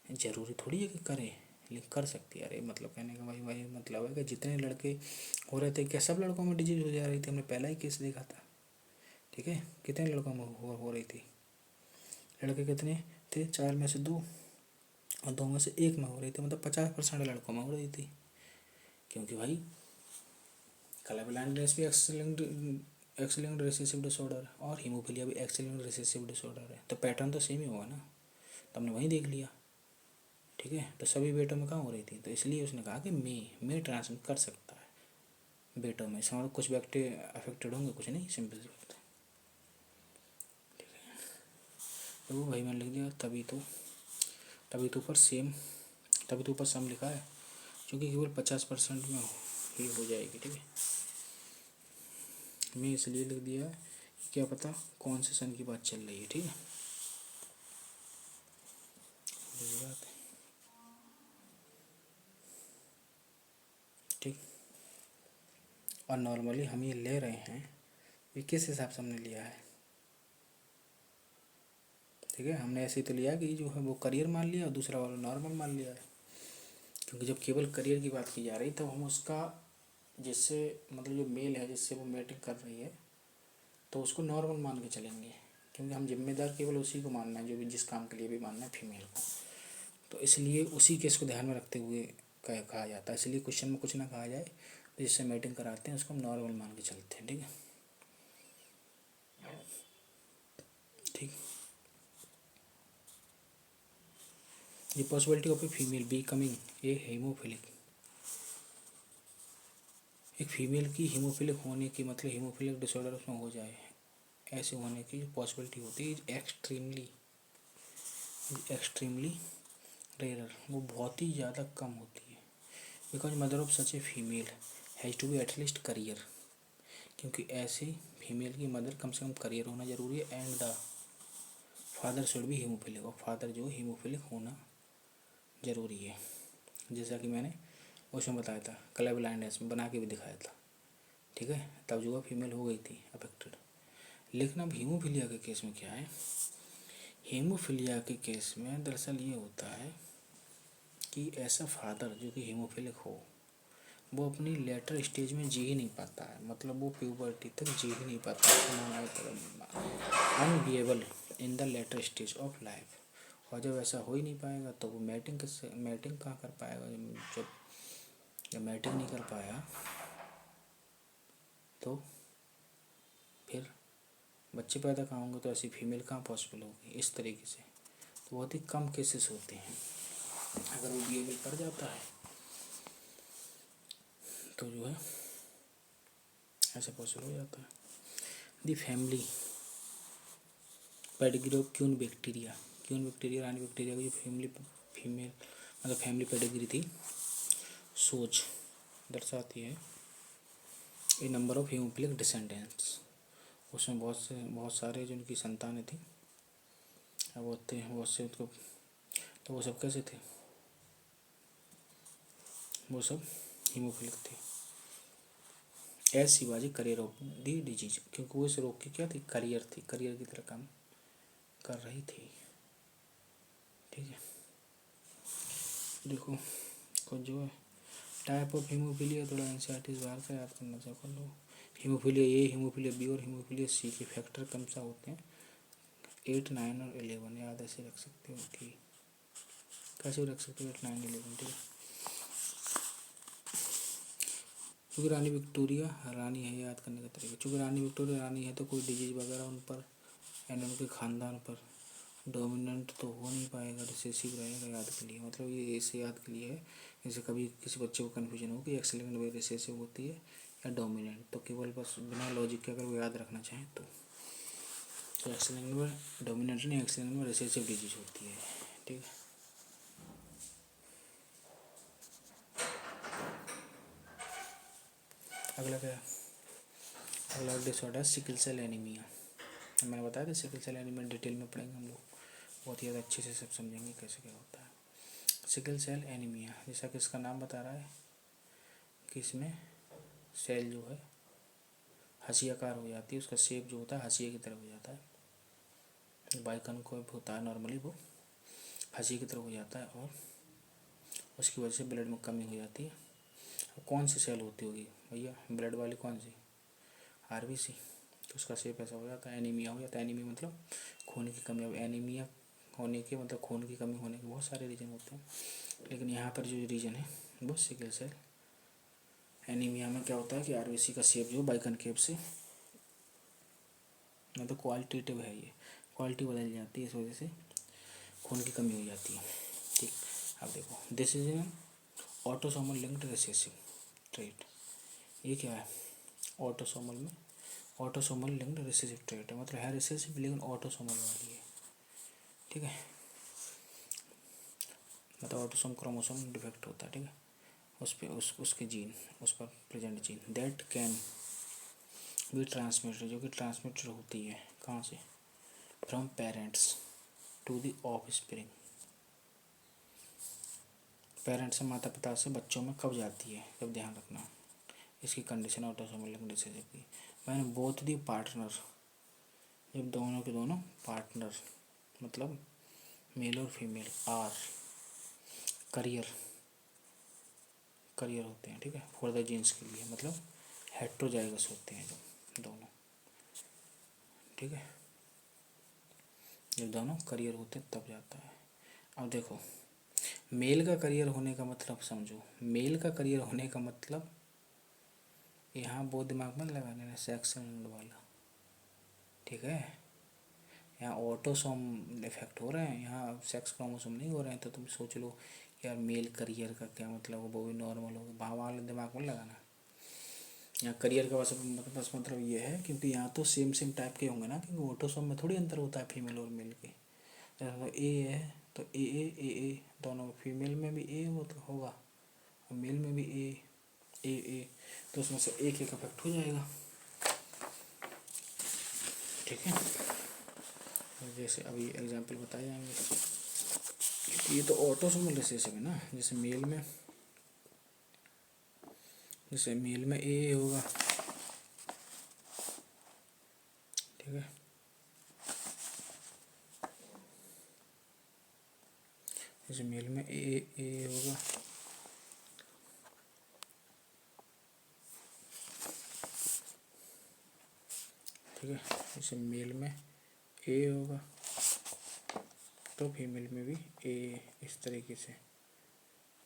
ज़रूरी थोड़ी है कि करे, लेकिन कर सकती है। अरे मतलब कहने का वही मतलब है कि जितने लड़के हो रहे थे, क्या सब लड़कों में डिजीज हो जा रही थी? हमने पहला ही केस देखा था, ठीक है। कितने लड़कों में हो रही थी? लड़के कितने थे? 4 में से 2 और 2 में से 1 में हो रही थी, मतलब 50% लड़कों में हो रही थी। क्योंकि भाई कलर ब्लाइंडनेस भी एक्स लिंक्ड रिसेसिव डिसऑर्डर और हीमोफीलिया भी एक्स लिंक्ड रिसेसिव डिसऑर्डर है, तो पैटर्न तो सेम ही होगा ना। तो हमने वही देख लिया, ठीक है। तो सभी बेटों में कहाँ हो रही थी, तो इसलिए उसने कहा कि मे ट्रांसमिट कर सकता है बेटों में। इसमें कुछ बैक्टीरिया अफेक्टेड होंगे, कुछ नहीं, सिंपल सी बात है, ठीक है। तो वो भाई मैंने लिख दिया, तभी तो ऊपर सम लिखा है, क्योंकि केवल 50% में ही हो जाएगी, ठीक है। मैं इसलिए लिख दिया है कि क्या पता कौन से सन की बात चल रही है, ठीक है। बात है, ठीक। और नॉर्मली हम ये ले रहे हैं, ये किस हिसाब से हमने लिया है, ठीक है। हमने ऐसे ही तो लिया कि जो है वो करियर मान लिया और दूसरा वाला नॉर्मल मान लिया है। क्योंकि जब केवल करियर की बात की जा रही तब हम उसका, जिससे मतलब जो मेल है जिससे वो मैटिंग कर रही है, तो उसको नॉर्मल मान के चलेंगे। क्योंकि हम जिम्मेदार केवल उसी को मानना है जो भी जिस काम के लिए भी मानना है, फीमेल को। तो इसलिए उसी केस को ध्यान में रखते हुए कहा जाता है। इसलिए क्वेश्चन में कुछ ना कहा जाए तो जिससे मैटिंग कराते हैं उसको हम नॉर्मल मान के चलते हैं, ठीक है, ठीक। ये possibility of a female becoming a haemophilic, एक फीमेल की हीमोफिलिक होने की मतलब हीमोफिलिक डिसऑर्डर उसमें हो जाए, ऐसे होने की जो पॉसिबिलिटी होती है एक्सट्रीमली रेयर, वो बहुत ही ज़्यादा कम होती है। Because mother of such a female has to be at least carrier, क्योंकि ऐसे फीमेल की मदर कम से कम करियर होना ज़रूरी है। एंड द फादर शुड भी हीमोफिलिक, और फादर जो हीमोफिलिक होना ज़रूरी है। जैसा कि मैंने उसमें बताया था, कलर ब्लाइंडनेस में बना के भी दिखाया था, ठीक है। तब जो फीमेल हो गई थी अफेक्टेड। लेकिन अब हीमोफीलिया के केस में क्या है, हीमोफीलिया के केस में दरअसल ये होता है कि ऐसा फादर जो कि हीमोफिलिक हो, वो अपनी लेटर स्टेज में जी ही नहीं पाता है, मतलब वो प्यूबर्टी तक जी ही नहीं पाता है, unviable in the later stage of life. और जब ऐसा हो ही नहीं पाएगा तो वो मैटिंग कहाँ कर पाएगा? जब मैटिंग नहीं कर पाया तो फिर बच्चे पैदा कहाँ होंगे? तो ऐसी फीमेल कहाँ पॉसिबल होगी इस तरीके से? तो बहुत ही कम केसेस होते हैं। अगर वो बिहेवियर कर जाता है तो जो है ऐसे पॉसिबल हो जाता है। The family pedigree of queen Victoria रानी बैक्टीरिया की जो फीमेल मतलब फैमिली पेडिग्री थी, सोच दर्शाती है ए नंबर ऑफ हीमोफिलिक डिसेंडेंट्स। उसमें बहुत सारे जो उनकी संतानें थी, वो थे बहुत से, उनको तो वो सब कैसे थे? वो सब हीमोफिलिक थे। As she was a carrier of the disease, क्योंकि वो इस रोग की क्या थी? करियर थी, करियर की तरह काम कर रही थी, ठीक है। देखो कुछ जो है टाइप ऑफ हीमोफीलिया, थोड़ा एनसीईआरटी बाहर का याद करना चाहो कर लो। हीमोफीलिया ए, हीमोफीलिया बी और हीमोफीलिया सी के फैक्टर कम सा होते हैं, 8, 9 और 11 याद ऐसे रख सकते हो कि कैसे रख सकते हो 8, 9, 11, ठीक है। क्योंकि रानी विक्टोरिया रानी है, याद करने का तरीका, क्योंकि रानी विक्टोरिया रानी है तो कोई डिजीज वगैरह उन पर यानी उनके खानदान पर डोमिनेंट तो हो नहीं पाएगा, रिसेसिव रहेगा। याद के लिए मतलब ये ऐसे याद के लिए है, जैसे कभी किसी बच्चे को कन्फ्यूजन हो कि एक्स लिंक्ड में रिसेसिव होती है या डोमिनेंट, तो केवल बस बिना लॉजिक के अगर वो याद रखना चाहें तो एक्स लिंक्ड में डोमिनेंट नहीं, एक्स लिंक्ड में रिसेसिव डिजीज होती है, ठीक है। अगला क्या? अगला डिसऑर्डर सिकल सेल एनीमिया। मैंने बताया था सिकल सेल एनीमिया डिटेल में पढ़ेंगे हम लोग, बहुत ही ज़्यादा अच्छे से सब समझेंगे कैसे क्या होता है। सिकल सेल एनीमिया जैसा कि इसका नाम बता रहा है कि इसमें सेल जो है हंसियाकार हो जाती है, उसका शेप जो होता है हंसिया की तरह हो जाता है, बाइकन को होता है नॉर्मली वो। फंसी की तरह हो जाता है और उसकी वजह से ब्लड में कमी हो जाती है। अब कौन सी सेल होती होगी भैया, ब्लड वाली कौन सी, आरबीसी। तो उसका शेप ऐसा हो जाता है, एनीमिया हो जाता है। एनीमिया मतलब खून की कमी। अब एनीमिया होने के मतलब खून की कमी होने के बहुत सारे रीजन होते हैं, लेकिन यहाँ पर जो रीजन है वो सिकल सेल एनीमिया में क्या होता है कि आरबीसी का शेप जो बाइकनकेव से मतलब क्वालिटेटिव है, ये क्वालिटी बदल जाती है, इस वजह से खून की कमी हो जाती है। ठीक, अब देखो this is an autosomal linked recessive trait. ये क्या है, ऑटोसोमल में ऑटोसोमल लिंक्ड रिसेसिव ट्रेट है, मतलब है रिसेसिव लेकिन ऑटोसोमल वाली है। ठीक है, मतलब ऑटोसोम क्रोमोसोम डिफेक्ट होता है। ठीक है, उस पर उसके जीन, उस पर present gene that can be transmitted, जो कि ट्रांसमिटेड होती है कहाँ से, from parents to the offspring. Parents से, माता पिता से बच्चों में कब जाती है, जब ध्यान रखना इसकी कंडीशन ऑटोसोमल लिंक्ड रिसेसिव की। मैंने बोथ दी पार्टनर, जब दोनों के दोनों पार्टनर मतलब मेल और फीमेल आर करियर होते हैं। ठीक है, फॉर द जीन्स के लिए, मतलब हेट्रोजाइगस होते हैं जब दोनों। ठीक है, जब दोनों करियर होते हैं तब जाता है। अब देखो मेल का करियर होने का मतलब समझो, मेल का करियर होने का मतलब यहाँ वो दिमाग में लगा लेना सेक्स वाला। ठीक है, यहाँ ऑटोसोम इफेक्ट हो रहे हैं, यहाँ सेक्स क्रोमोसोम नहीं हो रहे हैं। तो तुम सोच लो यार मेल करियर का क्या मतलब, वो भी नॉर्मल होगा, भाव वाले दिमाग में लगाना। यहाँ करियर का बस मतलब ये है, क्योंकि यहाँ तो सेम टाइप के होंगे ना, क्योंकि ऑटोसोम में थोड़ी अंतर होता है फीमेल और मेल के। जैसे ए है तो ए दोनों, फीमेल में भी ए होगा और मेल में भी ए, तो उसमें से एक इफेक्ट हो जाएगा। ठीक है, जैसे अभी एग्जांपल बताए जाएंगे। ये तो ऑटोसोमल रिसेसिव है ना, जैसे मेल में ए होगा। ठीक है, जैसे मेल में ए होगा, ठीक है, जैसे मेल में ए होगा तो फीमेल में भी ए, इस तरीके से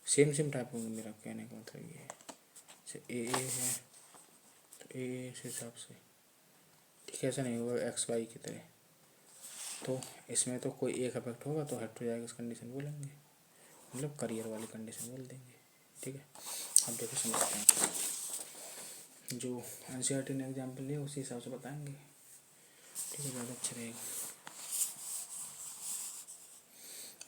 सेम टाइप होंगे। मेरा कहने का मतलब ये है, जैसे ए है तो ए इस हिसाब से। ठीक है, ऐसा नहीं होगा एक्स वाई की तरह। तो इसमें तो कोई एक इफेक्ट होगा तो हेट्रोजाइगस कंडीशन बोलेंगे, मतलब करियर वाली कंडीशन बोल देंगे। ठीक है, अब देखो समझते हैं, जो एनसीईआरटी ने एग्जाम्पल लिया उसी हिसाब से बताएंगे। ठीक है, ज़्यादा अच्छा रहेगा।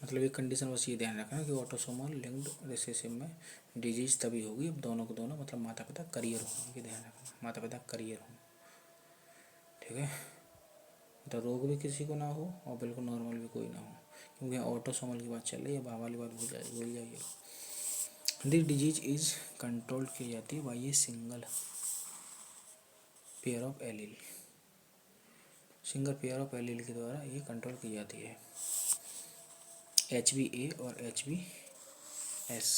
मतलब ये कंडीशन बस ये ध्यान रखना कि ऑटोसोमल लिंक्ड रिसेसिव में डिजीज तभी होगी अब दोनों को दोनों मतलब माता पिता करियर हों, ये ध्यान रखना, माता पिता करियर हों। ठीक है, तो रोग भी किसी को ना हो और बिल्कुल नॉर्मल भी कोई ना हो, क्योंकि ऑटोसोमल की बात चल रही है, बाबा वाली बात भूल जाइए। दिस डिजीज इज कंट्रोल की जाती है by a single pair of allele, single pair of allele के द्वारा ये कंट्रोल की जाती है, HbA और HbS।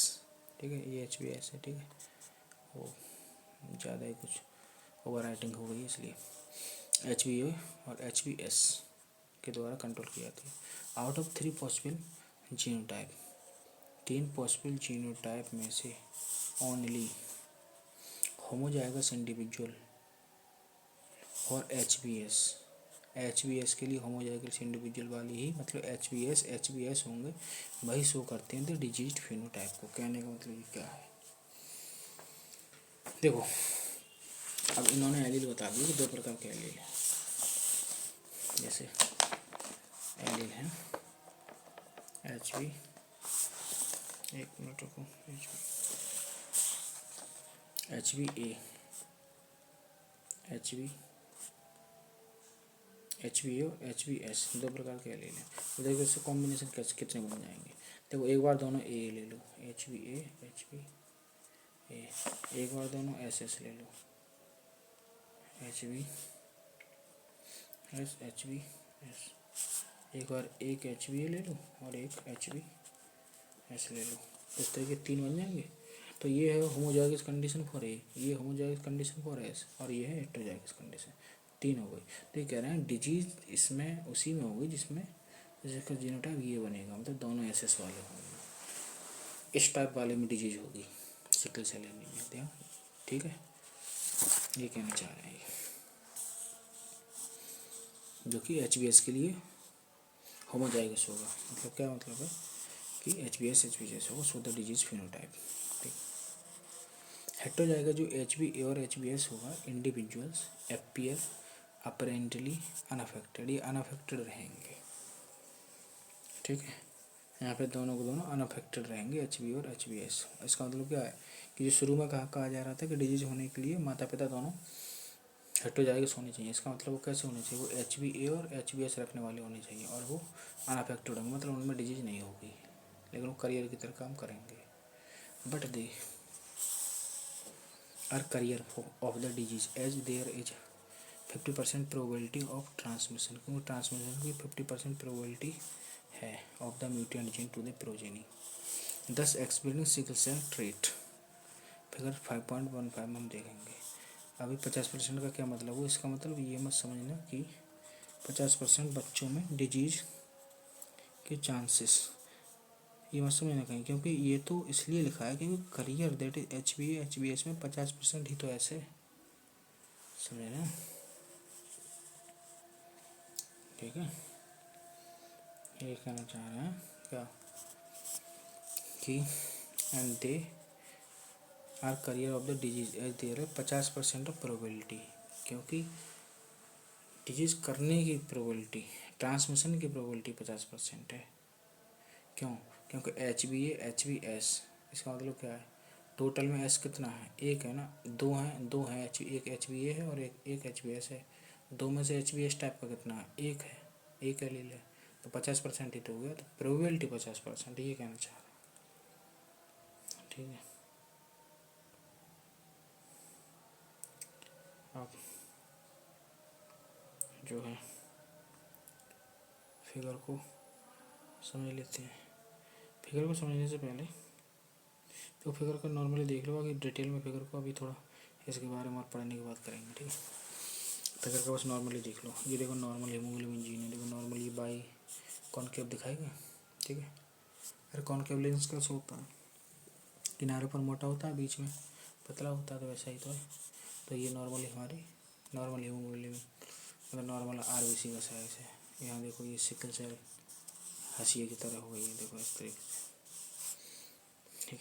ठीक है, ये HbS है। ठीक है, वो ज़्यादा ही कुछ ओवर राइटिंग हो गई इसलिए HbA और HbS के द्वारा कंट्रोल की जाती है। Out of 3 possible genotype, 3 possible genotype में से ओनली होमोजाइगस इंडिविजुअल और HbS के लिए होमोजाइगस इंडिविजुअल वाली ही मतलब HbS होंगे, वही शो करते हैं द डिजीज फिनोटाइप को। कहने का मतलब ये क्या है, देखो अब इन्होंने एलील बता दिया कि 2 प्रकार के एलील हैं। जैसे एलील है HB, एक मिनट रुको, HbA, HbA और HbS 2 प्रकार के एलील हैं। तो देखो इससे कॉम्बिनेशन कैसे कितने बन जाएंगे। देखो एक बार दोनों ए ले लो, HbA HbA, एक बार दोनों SS ले लो, HbS HbS, एक बार एक HBA ले लो और एक HBS ले लो, इस तरह के 3 बन जाएंगे। तो ये है होमोजाइगस कंडीशन फॉर ए, ये होमोजाइगस कंडीशन फॉर एस, और ये है हेटेरोजाइगस कंडीशन, 3 हो गई। तो ये कह रहे हैं डिजीज इसमें उसी में होगी जिसमें जिसका जीनोटाइप ये बनेगा, मतलब दोनों एसएस वाले होंगे, इस टाइप वाले में डिजीज होगी सिकल सेल एनीमिया। ध्यान, ठीक है, ये कहना चाह रहे हैं जो कि HBS के लिए होमोजाइगस होगा। मतलब क्या मतलब है कि HBS HBS होगा, सो द डिजीज फिनोटाइप। ठीक, हेटेरोजाइगस जो HBA और HBS होगा, इंडिविजुअल्स अपीयर अपरेंटली अनअफेक्टेड, ये अनअफेक्टेड रहेंगे। ठीक है, यहाँ पे दोनों को दोनों अनअफेक्टेड रहेंगे, HB और HBS। इसका मतलब क्या है कि जो शुरू में कहा जा रहा था कि डिजीज होने के लिए माता पिता दोनों हेटेरोजाइगस होने चाहिए, इसका मतलब वो कैसे होने चाहिए, वो HBA और HBS रखने वाले होने चाहिए और वो अनअफेक्टेड होंगे, मतलब उनमें डिजीज नहीं होगी, लेकिन वो करियर की तरह काम करेंगे। But they are carrier of the disease as there is 50% probability of transmission, क्योंकि ट्रांसमिशन की 50% प्रोबेबिलिटी है of the mutant gene to the progeny, thus experience sickle cell trait. Figure 5.15 में हम देखेंगे। अभी 50% का क्या मतलब हो, इसका मतलब ये मत समझना कि 50% बच्चों में डिजीज के चांसेस, ये मत समझना कहीं, क्योंकि ये तो इसलिए लिखा है क्योंकि career that is HBA HBS में 50% ही तो ऐसे, समझे ना, ठीक है। ये कहना चाह रहे हैं क्या कि and they are carrier of the disease as there है 50% ऑफ प्रोबेबिलिटी, क्योंकि डिजीज करने की प्रोबेबिलिटी, ट्रांसमिशन की प्रोबेबिलिटी 50% है। क्यों? क्योंकि HBA HBS, इसका मतलब क्या है, टोटल में एस कितना है, एक है ना, दो हैं एक HBA है और एक HBS है, दो में से HBS टाइप का कितना है, एक है ले ले, तो 50% ही तो हो गया, तो प्रोबेबिलिटी 50%, ये कहना चाह रहा है। ठीक है, अब जो है फिगर को समझ लेते हैं। फिगर को समझने से पहले तो फिगर को नॉर्मली देख लो, कि डिटेल में फिगर को अभी थोड़ा इसके बारे में और पढ़ने की बात करेंगे। ठीक है, फिगर को बस नॉर्मली देख लो। ये देखो नॉर्मल हीमोग्लोबिन जीन है, देखो नॉर्मल ये बाई कॉनकेव दिखाएगा। ठीक है, अरे कॉनकेव लेंस कैसे होता है, किनारे पर मोटा होता है, बीच में पतला होता है, तो वैसा ही तो है। तो ये नॉर्मली हमारी नॉर्मल हीमोग्लोबिन, मतलब नॉर्मल RBC का साइज है। यहाँ देखो ये सिकल सेल हंसिए की तरह हो गई है, देखो इस तरीके से। ठीक,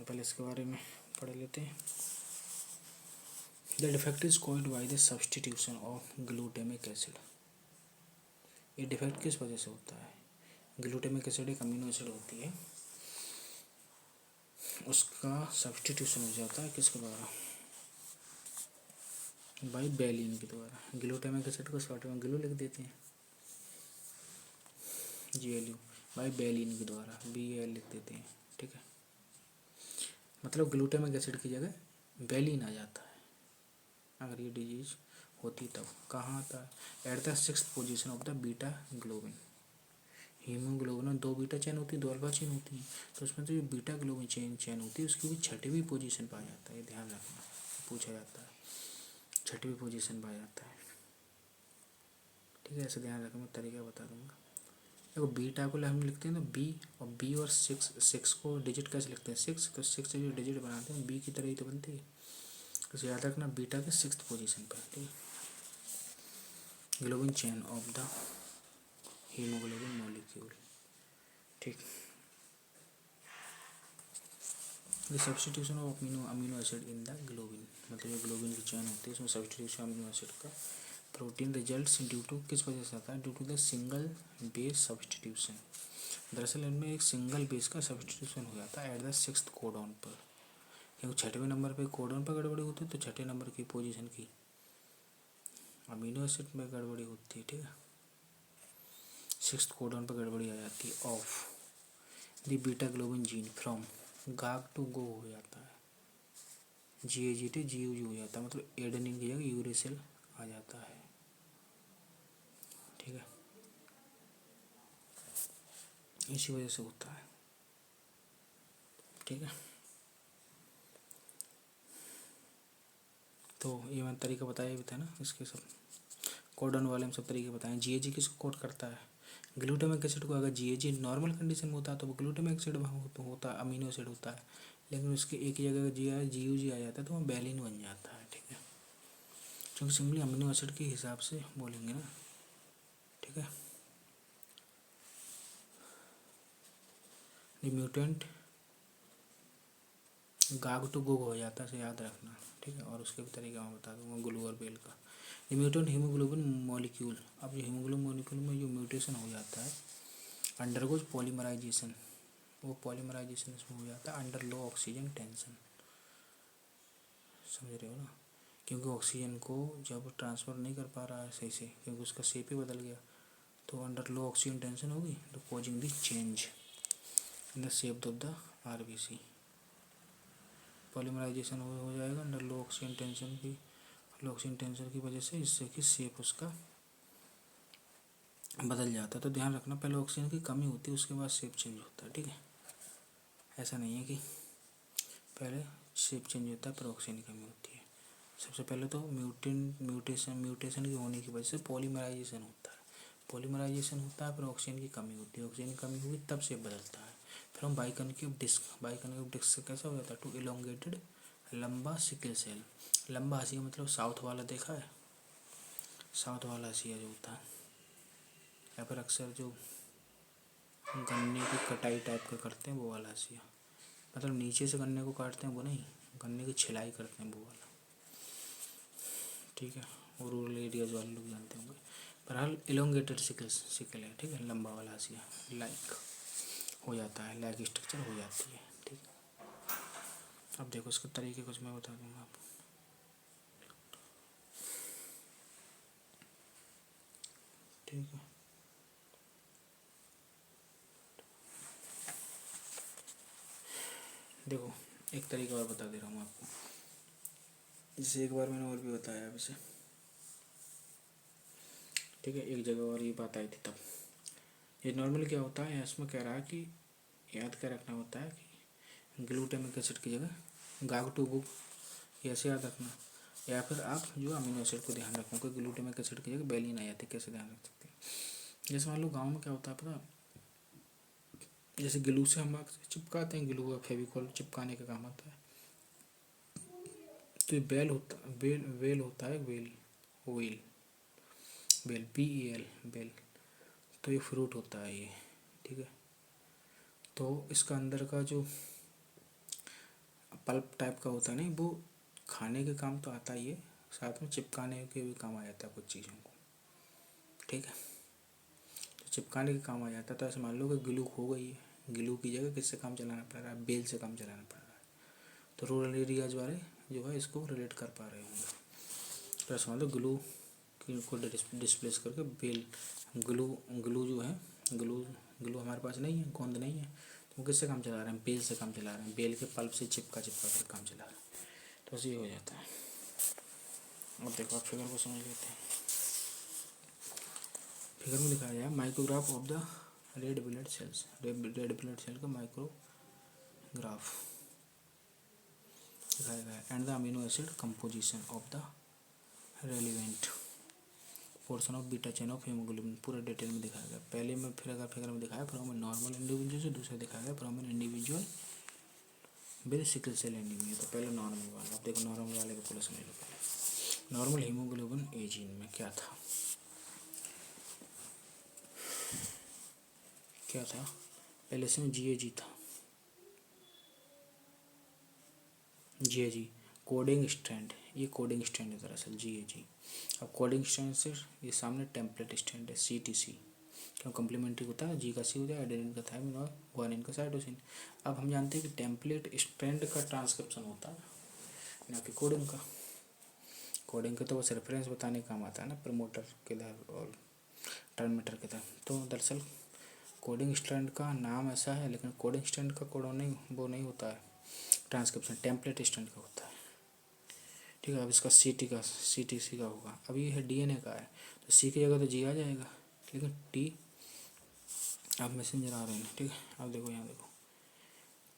पहले इसके बारे में पढ़ लेते हैं। The defect is called by the substitution of glutamic acid. ये डिफेक्ट किस वजह से होता है, ग्लूटामिक एसिड एक अमीनो एसिड होती है, उसका सब्सटीट्यूशन हो जाता है किसके द्वारा, बाई बैलिन के द्वारा। ग्लूटामिक एसिड को शॉर्ट में ग्लू लिख देते हैं, GLU, बाई बैलिन के द्वारा BAL लिख देते हैं। ठीक है, मतलब ग्लूटामिक एसिड की जगह बैलिन आ जाता है अगर ये डिजीज होती तब। कहाँ आता है, at the 6th position of the beta globin. Haemoglobin में 2 बीटा चेन होती है, 2 अल्फा चेन होती है, तो उसमें तो जो बीटा ग्लोबिन चेन होती है उसकी भी 6वीं पोजीशन पाया जाता है, ये ध्यान रखना, पूछा जाता है, 6वीं पोजीशन पाया जाता है। ठीक है, ऐसे ध्यान रखना, मैं तरीका बता दूंगा। देखो बीटा को हम लिखते हैं ना B, और B और 6 को डिजिट कैसे लिखते हैं, 6, तो 6 से जो डिजिट बनाते हैं B की तरह ही तो बनती है, तो याद रखना बीटा के 6th पोजीशन पर। ठीक है, globin chain of the haemoglobin molecule. ठीक, the substitution of amino acid in the globin, मतलब जो ग्लोबिन की चेन होती है उसमें सब्सटीट्यूशन अमीनो एसिड का प्रोटीन रिजल्ट्स ड्यू टू, किस वजह से आता है, due to the single base substitution. दरअसल इनमें एक सिंगल बेस का सब्सटीट्यूशन हो जाता है एट द 6th कोडॉन पर, क्योंकि 6वें नंबर पे कोडॉन पर गड़बड़ी होती है, तो 6ठे नंबर की पोजीशन की अमीनो एसिड में गड़बड़ी होती है। ठीक है, 6th कोडॉन पर गड़बड़ी आ जाती है of the beta globin gene from GAG to go हो जाता है, GAGT GUG हो जाता है, मतलब एडेनिन की जगह यूरेसिल आ जाता है। ठीक है, इसी वजह से होता है। ठीक है, तो ये मैंने तरीका बताया भी था ना, इसके सब कोडन वाले में सब तरीके बताएं। जीएजी किसको कोड करता है? ग्लूटामिक एसिड को। अगर जीएजी नॉर्मल कंडीशन में होता है तो वो ग्लूटामिक एसिड होता है, अमीनो एसिड होता है, लेकिन उसके एक ही जगह जीयूजी आ जाता है तो वो बैलिन बन जाता है। ठीक है, क्योंकि सिंपली अमीनो एसिड के हिसाब से बोलेंगे ना। ठीक है, ये म्यूटेंट गाग टू गुग हो जाता है, इसे याद रखना। ठीक है, और उसके भी तरीका मैं बता दूंगा ग्लू और बेल का। ये म्यूटेंट हीमोग्लोबिन मॉलिक्यूल, अब ये हीमोग्लोबिन मॉलिक्यूल में जो म्यूटेशन हो जाता है अंडरगोज पॉलीमराइजेशन, वो पॉलीमराइजेशन इसमें हो जाता है अंडर लो ऑक्सीजन टेंशन। समझ रहे हो ना, क्योंकि ऑक्सीजन को जब ट्रांसफ़र नहीं कर पा रहा है सही से, क्योंकि उसका शेप ही बदल गया, तो अंडर लो ऑक्सीजन टेंशन होगी तो causing the change in the shape of the RBC. Polymerisation हो जाएगा अंडर लो ऑक्सीजन टेंशन की वजह से, इससे कि शेप उसका बदल जाता है। तो ध्यान रखना, पहले ऑक्सीजन की कमी होती है उसके बाद शेप चेंज होता है। ठीक है, ऐसा नहीं है कि पहले शेप चेंज होता है पर ऑक्सीजन की कमी होती है। सबसे पहले तो म्यूटेशन की होने की वजह से पॉलीमराइजेशन होता है। पॉलीमराइजेशन होता है पर ऑक्सीजन की कमी होती है, ऑक्सीजन की कमी हुई तब शेप बदलता है। फिर हम बाइकॉन्केव डिस्क से कैसा हो जाता है? टू इलोंगेटेड लंबा सिकल सेल। लंबा हंसिया मतलब साउथ वाला देखा है, साउथ वाला हंसिया जो होता है, या फिर अक्सर जो गन्ने की कटाई टाइप का करते हैं वो वाला हंसिया, मतलब नीचे से गन्ने को काटते हैं वो नहीं, गन्ने की छिलाई करते हैं वो वाला। ठीक है, और रूरल एरियाज वाले लोग जानते होंगे। बहरहाल इलोंगेटेड सिकल है। ठीक है, लंबा वाला हंसिया लाइक हो जाता है, लाइक स्ट्रक्चर हो जाती है। ठीक है, अब देखो इसके तरीके कुछ मैं बता दूंगा आपको। ठीक है, देखो एक तरीका और बता दे रहा हूँ आपको, जैसे एक बार मैंने और भी बताया अब इसे। ठीक है, एक जगह और ये बात आई थी तब। ये नॉर्मली क्या होता है, इसमें कह रहा है कि याद क्या रखना होता है कि ग्लूटामिक एसिड की जगह गाग टू गुग, ऐसे याद रखना। या फिर आप जो अमीनो एसिड को ध्यान रखो कि ग्लूटामिक एसिड की जगह बैलिन आ जाती है, कैसे ध्यान रख सकते हैं? जैसे मान लो गाँव में क्या होता है पता, जैसे ग्लू से हम चिपकाते हैं, ग्लू या फेविकॉल चिपकाने का काम आता है। तो ये वेल होता है, वेल बेल BEL बेल। तो ये फ्रूट होता है ये। ठीक है, तो इसका अंदर का जो पल्प टाइप का होता है नहीं, वो खाने के काम तो आता ही है, साथ में चिपकाने के भी काम आ जाता है कुछ चीज़ों को। ठीक है, तो चिपकाने के काम आ जाता है। तो ऐसे मान लो कि ग्लू हो गई है, ग्लू की जगह किससे काम चलाना पड़ रहा है? बेल से काम चलाना पड़ रहा है। तो रूरल एरियाज वाले जो है इसको रिलेट कर पा रहे होंगे। तो ऐसे मान लो ग्लू को डिस्प्लेस करके बेल, ग्लू ग्लू जो है, ग्लू ग्लू हमारे पास नहीं है, गोंद नहीं है, तो वो किससे काम चला रहे हैं? बेल से काम चला रहे हैं, बेल के पल्प से चिपका कर काम चला रहे हैं। तो ऐसे ही हो जाता है। अब देखो आप फिगर को समझ लेते हैं। फिगर में दिखाया गया micrograph of the red blood cells, red blood cell का माइक्रोग्राफ दिखाया गया and the amino acid composition of the relevant portion of beta chain of haemoglobin, पूरा डिटेल में दिखाया गया। पहले में फिगर में दिखाया फ्रॉम नॉर्मल इंडिविजुअल से, दूसरा दिखाया गया from an individual with sickle cell anaemia. तो पहले नॉर्मल वाला, अब देखो नॉर्मल वाले को पूरा समझ लो। पहले नॉर्मल हीमोग्लोबिन ए जीन में क्या था, पहले इसमें GAG था, GAG कोडिंग स्ट्रैंड, ये कोडिंग स्ट्रैंड है दरअसल GAG। अब कोडिंग स्ट्रैंड से ये सामने टेम्पलेट स्ट्रैंड है CTC, क्यों कम्प्लीमेंट्री होता है, G का C हो जाए, एडेनिन का थाइमिन और ग्वानिन का साइटोसिन। अब हम जानते हैं कि टेम्पलेट स्ट्रैंड का ट्रांसक्रिप्शन होता है, ना कि कोडिंग का। कोडिंग का तो बस रेफरेंस बताने का काम आता है ना, प्रमोटर किधर और टर्मिनेटर किधर। तो दरअसल कोडिंग स्ट्रैंड का नाम ऐसा है, लेकिन कोडिंग स्ट्रैंड का कोड नहीं, वो नहीं होता है ट्रांसक्रिप्शन, टेम्पलेट स्ट्रैंड का होता है। ठीक है, अब इसका CTC का होगा। अब ये है DNA का है, तो C की जगह तो G आ जाएगा, लेकिन T अब मैसेंजर आ रहे हैं, ठीक है। अब देखो यहाँ देखो,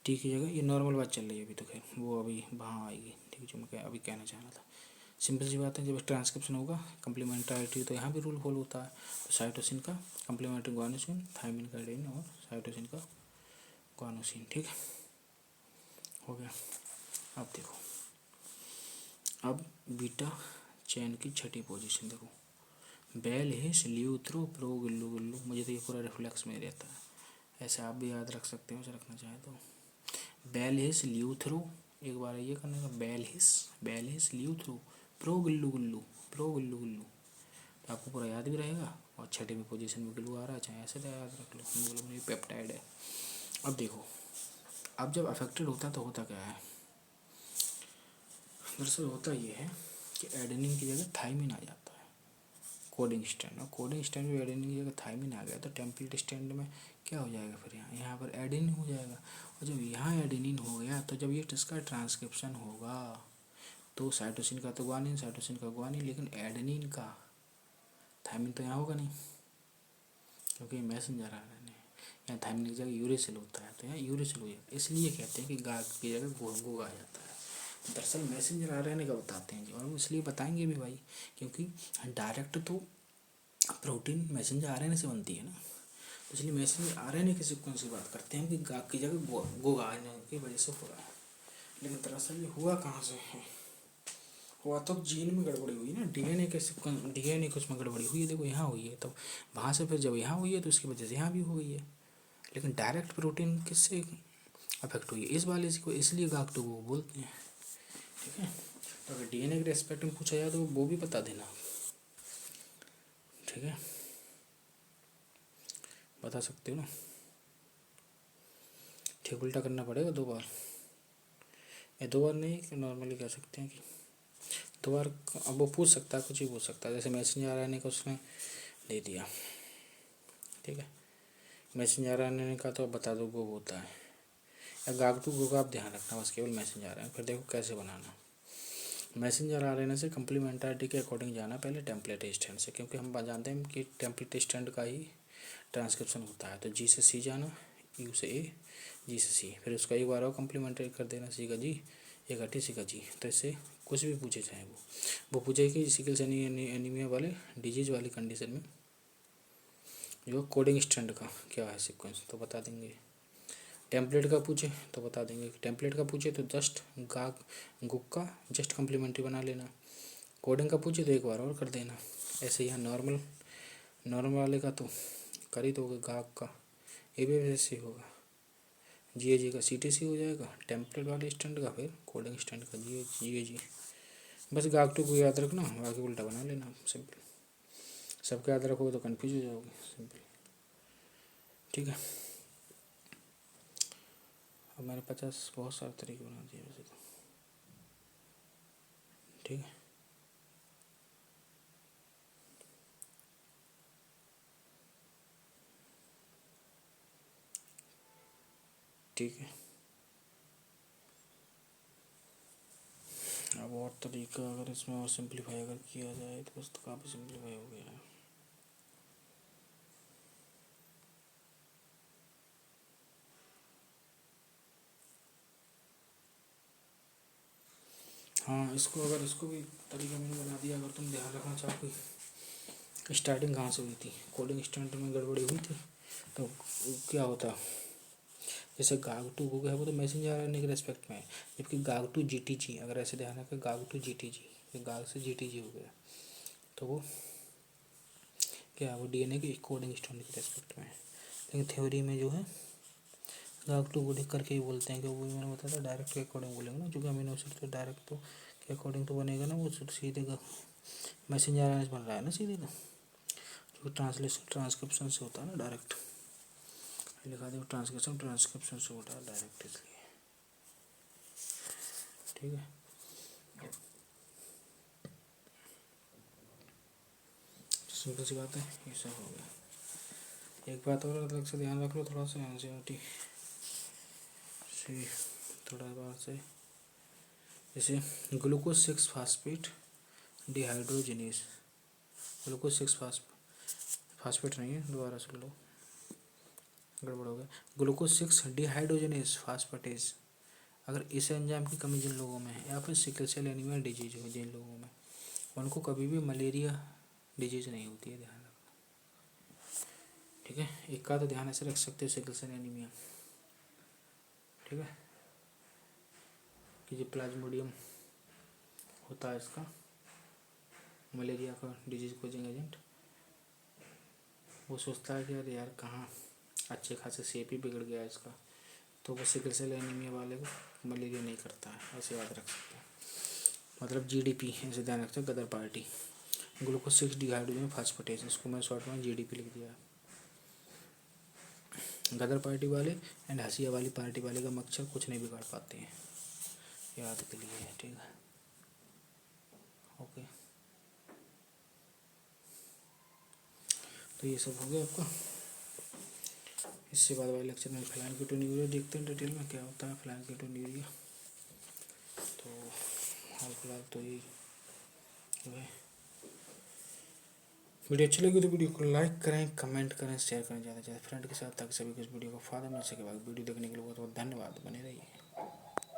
टी की जगह ये नॉर्मल बात चल रही है अभी, तो खैर वो अभी वहाँ आएगी, ठीक है, जो मैं अभी कहना चाह रहा था। सिंपल सी बात है, जब ट्रांसक्रिप्शन होगा कंप्लीमेंट्रिटी तो यहाँ भी रूल फॉलो होता है। तो साइटोसिन का कंप्लीमेंट्री गुआनोसिन, थायमिन का एडेनिन और साइटोसिन का गुआनोसिन, ठीक है, हो गया। अब देखो, अब बीटा चैन की छठी पोजीशन देखो, बेल हिस ल्यूथ्रो प्रो गुल्लू गुल्लू, मुझे तो ये पूरा रिफ्लेक्स में रहता है, ऐसे आप भी याद रख सकते हो, रखना चाहे तो। बेल हिस ल्यूथ्रो, एक बार ये करने का, बेल हिस ल्यूथ्रो प्रो गुल्लू गुल्लू, प्रो गुल्लू गुल्लू, तो आपको पूरा याद भी रहेगा। और छठे में पोजीशन में ग्लू आ रहा है, चाहे ऐसे तो याद रख लो, हीमोग्लोबिन ये पेप्टाइड है। अब देखो, अब जब अफेक्टेड होता है तो होता क्या है, दरअसल होता ये है कि एडेनिन की जगह थाइमिन आ जाता है कोडिंग स्टैंड, और कोडिंग स्टैंड में एडेनिन की जगह थाइमिन आ गया तो टेम्पलेट स्टैंड में क्या हो जाएगा, फिर यहाँ पर एडेनिन हो जाएगा। और जब यहाँ एडेनिन हो गया तो जब ये इसका ट्रांसक्रिप्शन होगा तो साइटोसिन का तो गुआनिन, साइटोसिन का गुआनिन, लेकिन एडेनिन का थाइमिन तो यहाँ होगा नहीं, क्योंकि मैसेंजर आ रहे हैं। यहाँ थाइमिन की जगह यूरेसिल होता है, तो यहाँ यूरेसिल हो जाता है, इसलिए कहते हैं कि गाग की जगह गोगा आ जाता है। दरअसल मैसेंजर आरएनए का बताते हैं जी, और वो इसलिए बताएंगे भी भाई, क्योंकि डायरेक्ट तो प्रोटीन मैसेंजर आरएनए से बनती है ना, इसलिए मैसेंजर आरएनए के सीक्वेंस की बात करते हैं कि गाग की जगह गोगा आने की वजह से हो रहा है। लेकिन दरअसल ये हुआ कहाँ से है, हुआ तो जीन में गड़बड़ी हुई ना, डीएनए के सीक्वेंस, डीएनए के उसमें गड़बड़ी हुई है, देखो यहाँ हुई है, तो वहाँ से फिर जब यहाँ हुई है तो उसकी वजह से यहाँ भी हो गई है। लेकिन डायरेक्ट प्रोटीन किससे अफेक्ट हुई है, इस वाले को, इसलिए गाग टू वो बोलते हैं, ठीक है। तो अगर डीएनए के रेस्पेक्ट में पूछा जाए तो वो भी बता देना, ठीक है, बता सकते हो ना, ठीक, उल्टा करना पड़ेगा 2 बार, या 2 बार नहीं, कि नॉर्मली कह सकते हैं कि 2 बार। अब वो पूछ सकता है, कुछ ही पूछ सकता है, जैसे मैसेंजर आरएनए का उसने दे दिया, ठीक है, मैसेंजर आरएनए का तो बता दो वो होता है, या गागटू गो का आप ध्यान रखना बस, केवल मैसेंजर आरएनए। फिर देखो कैसे बनाना, मैसेंजर आरएनए से कंप्लीमेंट्रिटी के अकॉर्डिंग जाना पहले टेम्पलेट स्टैंड से, क्योंकि हम जानते हैं कि टेम्पलेट स्टैंड का ही ट्रांसक्रिप्शन होता है। तो जी से सी जाना, यू से ए, जी से सी, फिर उसका एक बार और कम्प्लीमेंट्री कर देना, सी का जी, एक टी, सी का जी। तो इससे कुछ भी पूछे चाहे वो पूछे कि सिकल सेल एनीमिया वाले डिजीज वाली कंडीशन में जो कोडिंग स्टैंड का क्या है सीक्वेंस, तो बता देंगे। टेम्पलेट का पूछे तो बता देंगे, टेम्पलेट का पूछे तो जस्ट गाग गुक का जस्ट कम्प्लीमेंट्री बना लेना, कोडिंग का पूछे तो एक बार और कर देना। ऐसे यहाँ नॉर्मल वाले का तो कर ही दोगे, गाग का ए बी ऐसे होगा, जी ए जी का सी टी सी हो जाएगा, टेम्पलेट वाले स्टैंड का फिर कोडिंग स्टैंड का जी ए जी। बस गाग टू को याद रखना, बाकी उल्टा बना लेना, सिंपल। सबको याद रखोगे तो कन्फ्यूज हो जाओगे, सिंपल, ठीक है। अब मैंने 50 बहुत सारे तरीके बना दिए वैसे तो, ठीक है। ठीक है, अब और तरीका अगर इसमें और सिंप्लीफाई अगर किया जाए तो बस तो काफ़ी सिंप्लीफाई हो गया है। हाँ, इसको अगर इसको भी तरीका मैंने बना दिया, अगर तुम ध्यान रखना चाहो कि स्टार्टिंग कहाँ से हुई थी, कोडिंग स्टैंड में गड़बड़ी हुई थी, तो क्या होता, जैसे गाग टू हो गया वो तो मैसेंजर आरएनए के रेस्पेक्ट में है, जबकि गाग टू जी टी जी, अगर ऐसे ध्यान रखें गाग टू जी टी जी, गाग से जी टी जी हो गया, तो वो क्या, वो डीएनए के कोडिंग स्टैंड के रेस्पेक्ट में है। लेकिन थ्योरी में जो है गाग टू को लिख करके ही बोलते हैं, कि वो मैंने बताया था डायरेक्ट के अकॉर्डिंग बोलेंगे ना, क्योंकि अमीनो एसिड तो डायरेक्ट तो के अकॉर्डिंग तो बनेगा ना, वो सीधे का मैसेंजर आरएनए बन रहा है ना सीधे, जो ट्रांसलेशन ट्रांसक्रिप्शन से होता है ना डायरेक्ट, लिखा दो ट्रांसक्रिप्शन से होता है डायरेक्ट, इसलिए, ठीक है। सिंपल सी बात है, ये सब हो गया। एक बात और अलग से ध्यान रख लो, थोड़ा सा एनसीईआरटी से थोड़ा बात से, जैसे glucose 6 phosphate dehydrogenase, glucose 6 phosphate नहीं है, दोबारा सुन लो, गड़बड़ हो गया। ग्लूकोज 6 डिहाइड्रोजनेस फास्फेटेज, अगर इस एंजाइम की कमी जिन लोगों में है या फिर सिकल सेल एनीमिया डिजीज हो जिन लोगों में, उनको कभी भी मलेरिया डिजीज नहीं होती है, ध्यान रखना। ठीक है, एक का तो ध्यान ऐसे रख सकते हो सिकल सेल एनीमिया, ठीक है, कि जो प्लाज्मोडियम होता है इसका मलेरिया का डिजीज कोजिंग एजेंट, वो सोचता है कि अरे यार कहाँ अच्छे खासे शेप ही बिगड़ गया है इसका, तो वो सिकल सेल एनीमिया वाले को मलेरिया नहीं करता है, ऐसे याद रख सकते हैं। मतलब GDP ऐसे ध्यान रखते हैं, गदर पार्टी। ग्लूकोज 6 डिहाइड्रोजन फास्फेटेज, इसको मैं शॉर्ट में GDP लिख दिया। गदर पार्टी वाले एंड हसिया वाली पार्टी वाले का मच्छर कुछ नहीं बिगाड़ पाते हैं, याद के लिए है, ठीक है, ओके। तो ये सब हो गया आपका। इससे बाद वाले लेक्चर में फ्लाइन कीटोन्यूरिया देखते हैं डिटेल में क्या होता है फ्लाइन कीटोन्यूरिया। तो हाल फिलहाल तो ये है। वीडियो अच्छी लगी तो वीडियो को लाइक करें, कमेंट करें, शेयर करें ज़्यादा से ज़्यादा फ्रेंड के साथ, ताकि सभी को इस वीडियो का फायदा मिल सके। वीडियो देखने के लिए बहुत बहुत धन्यवाद, बने रहिए।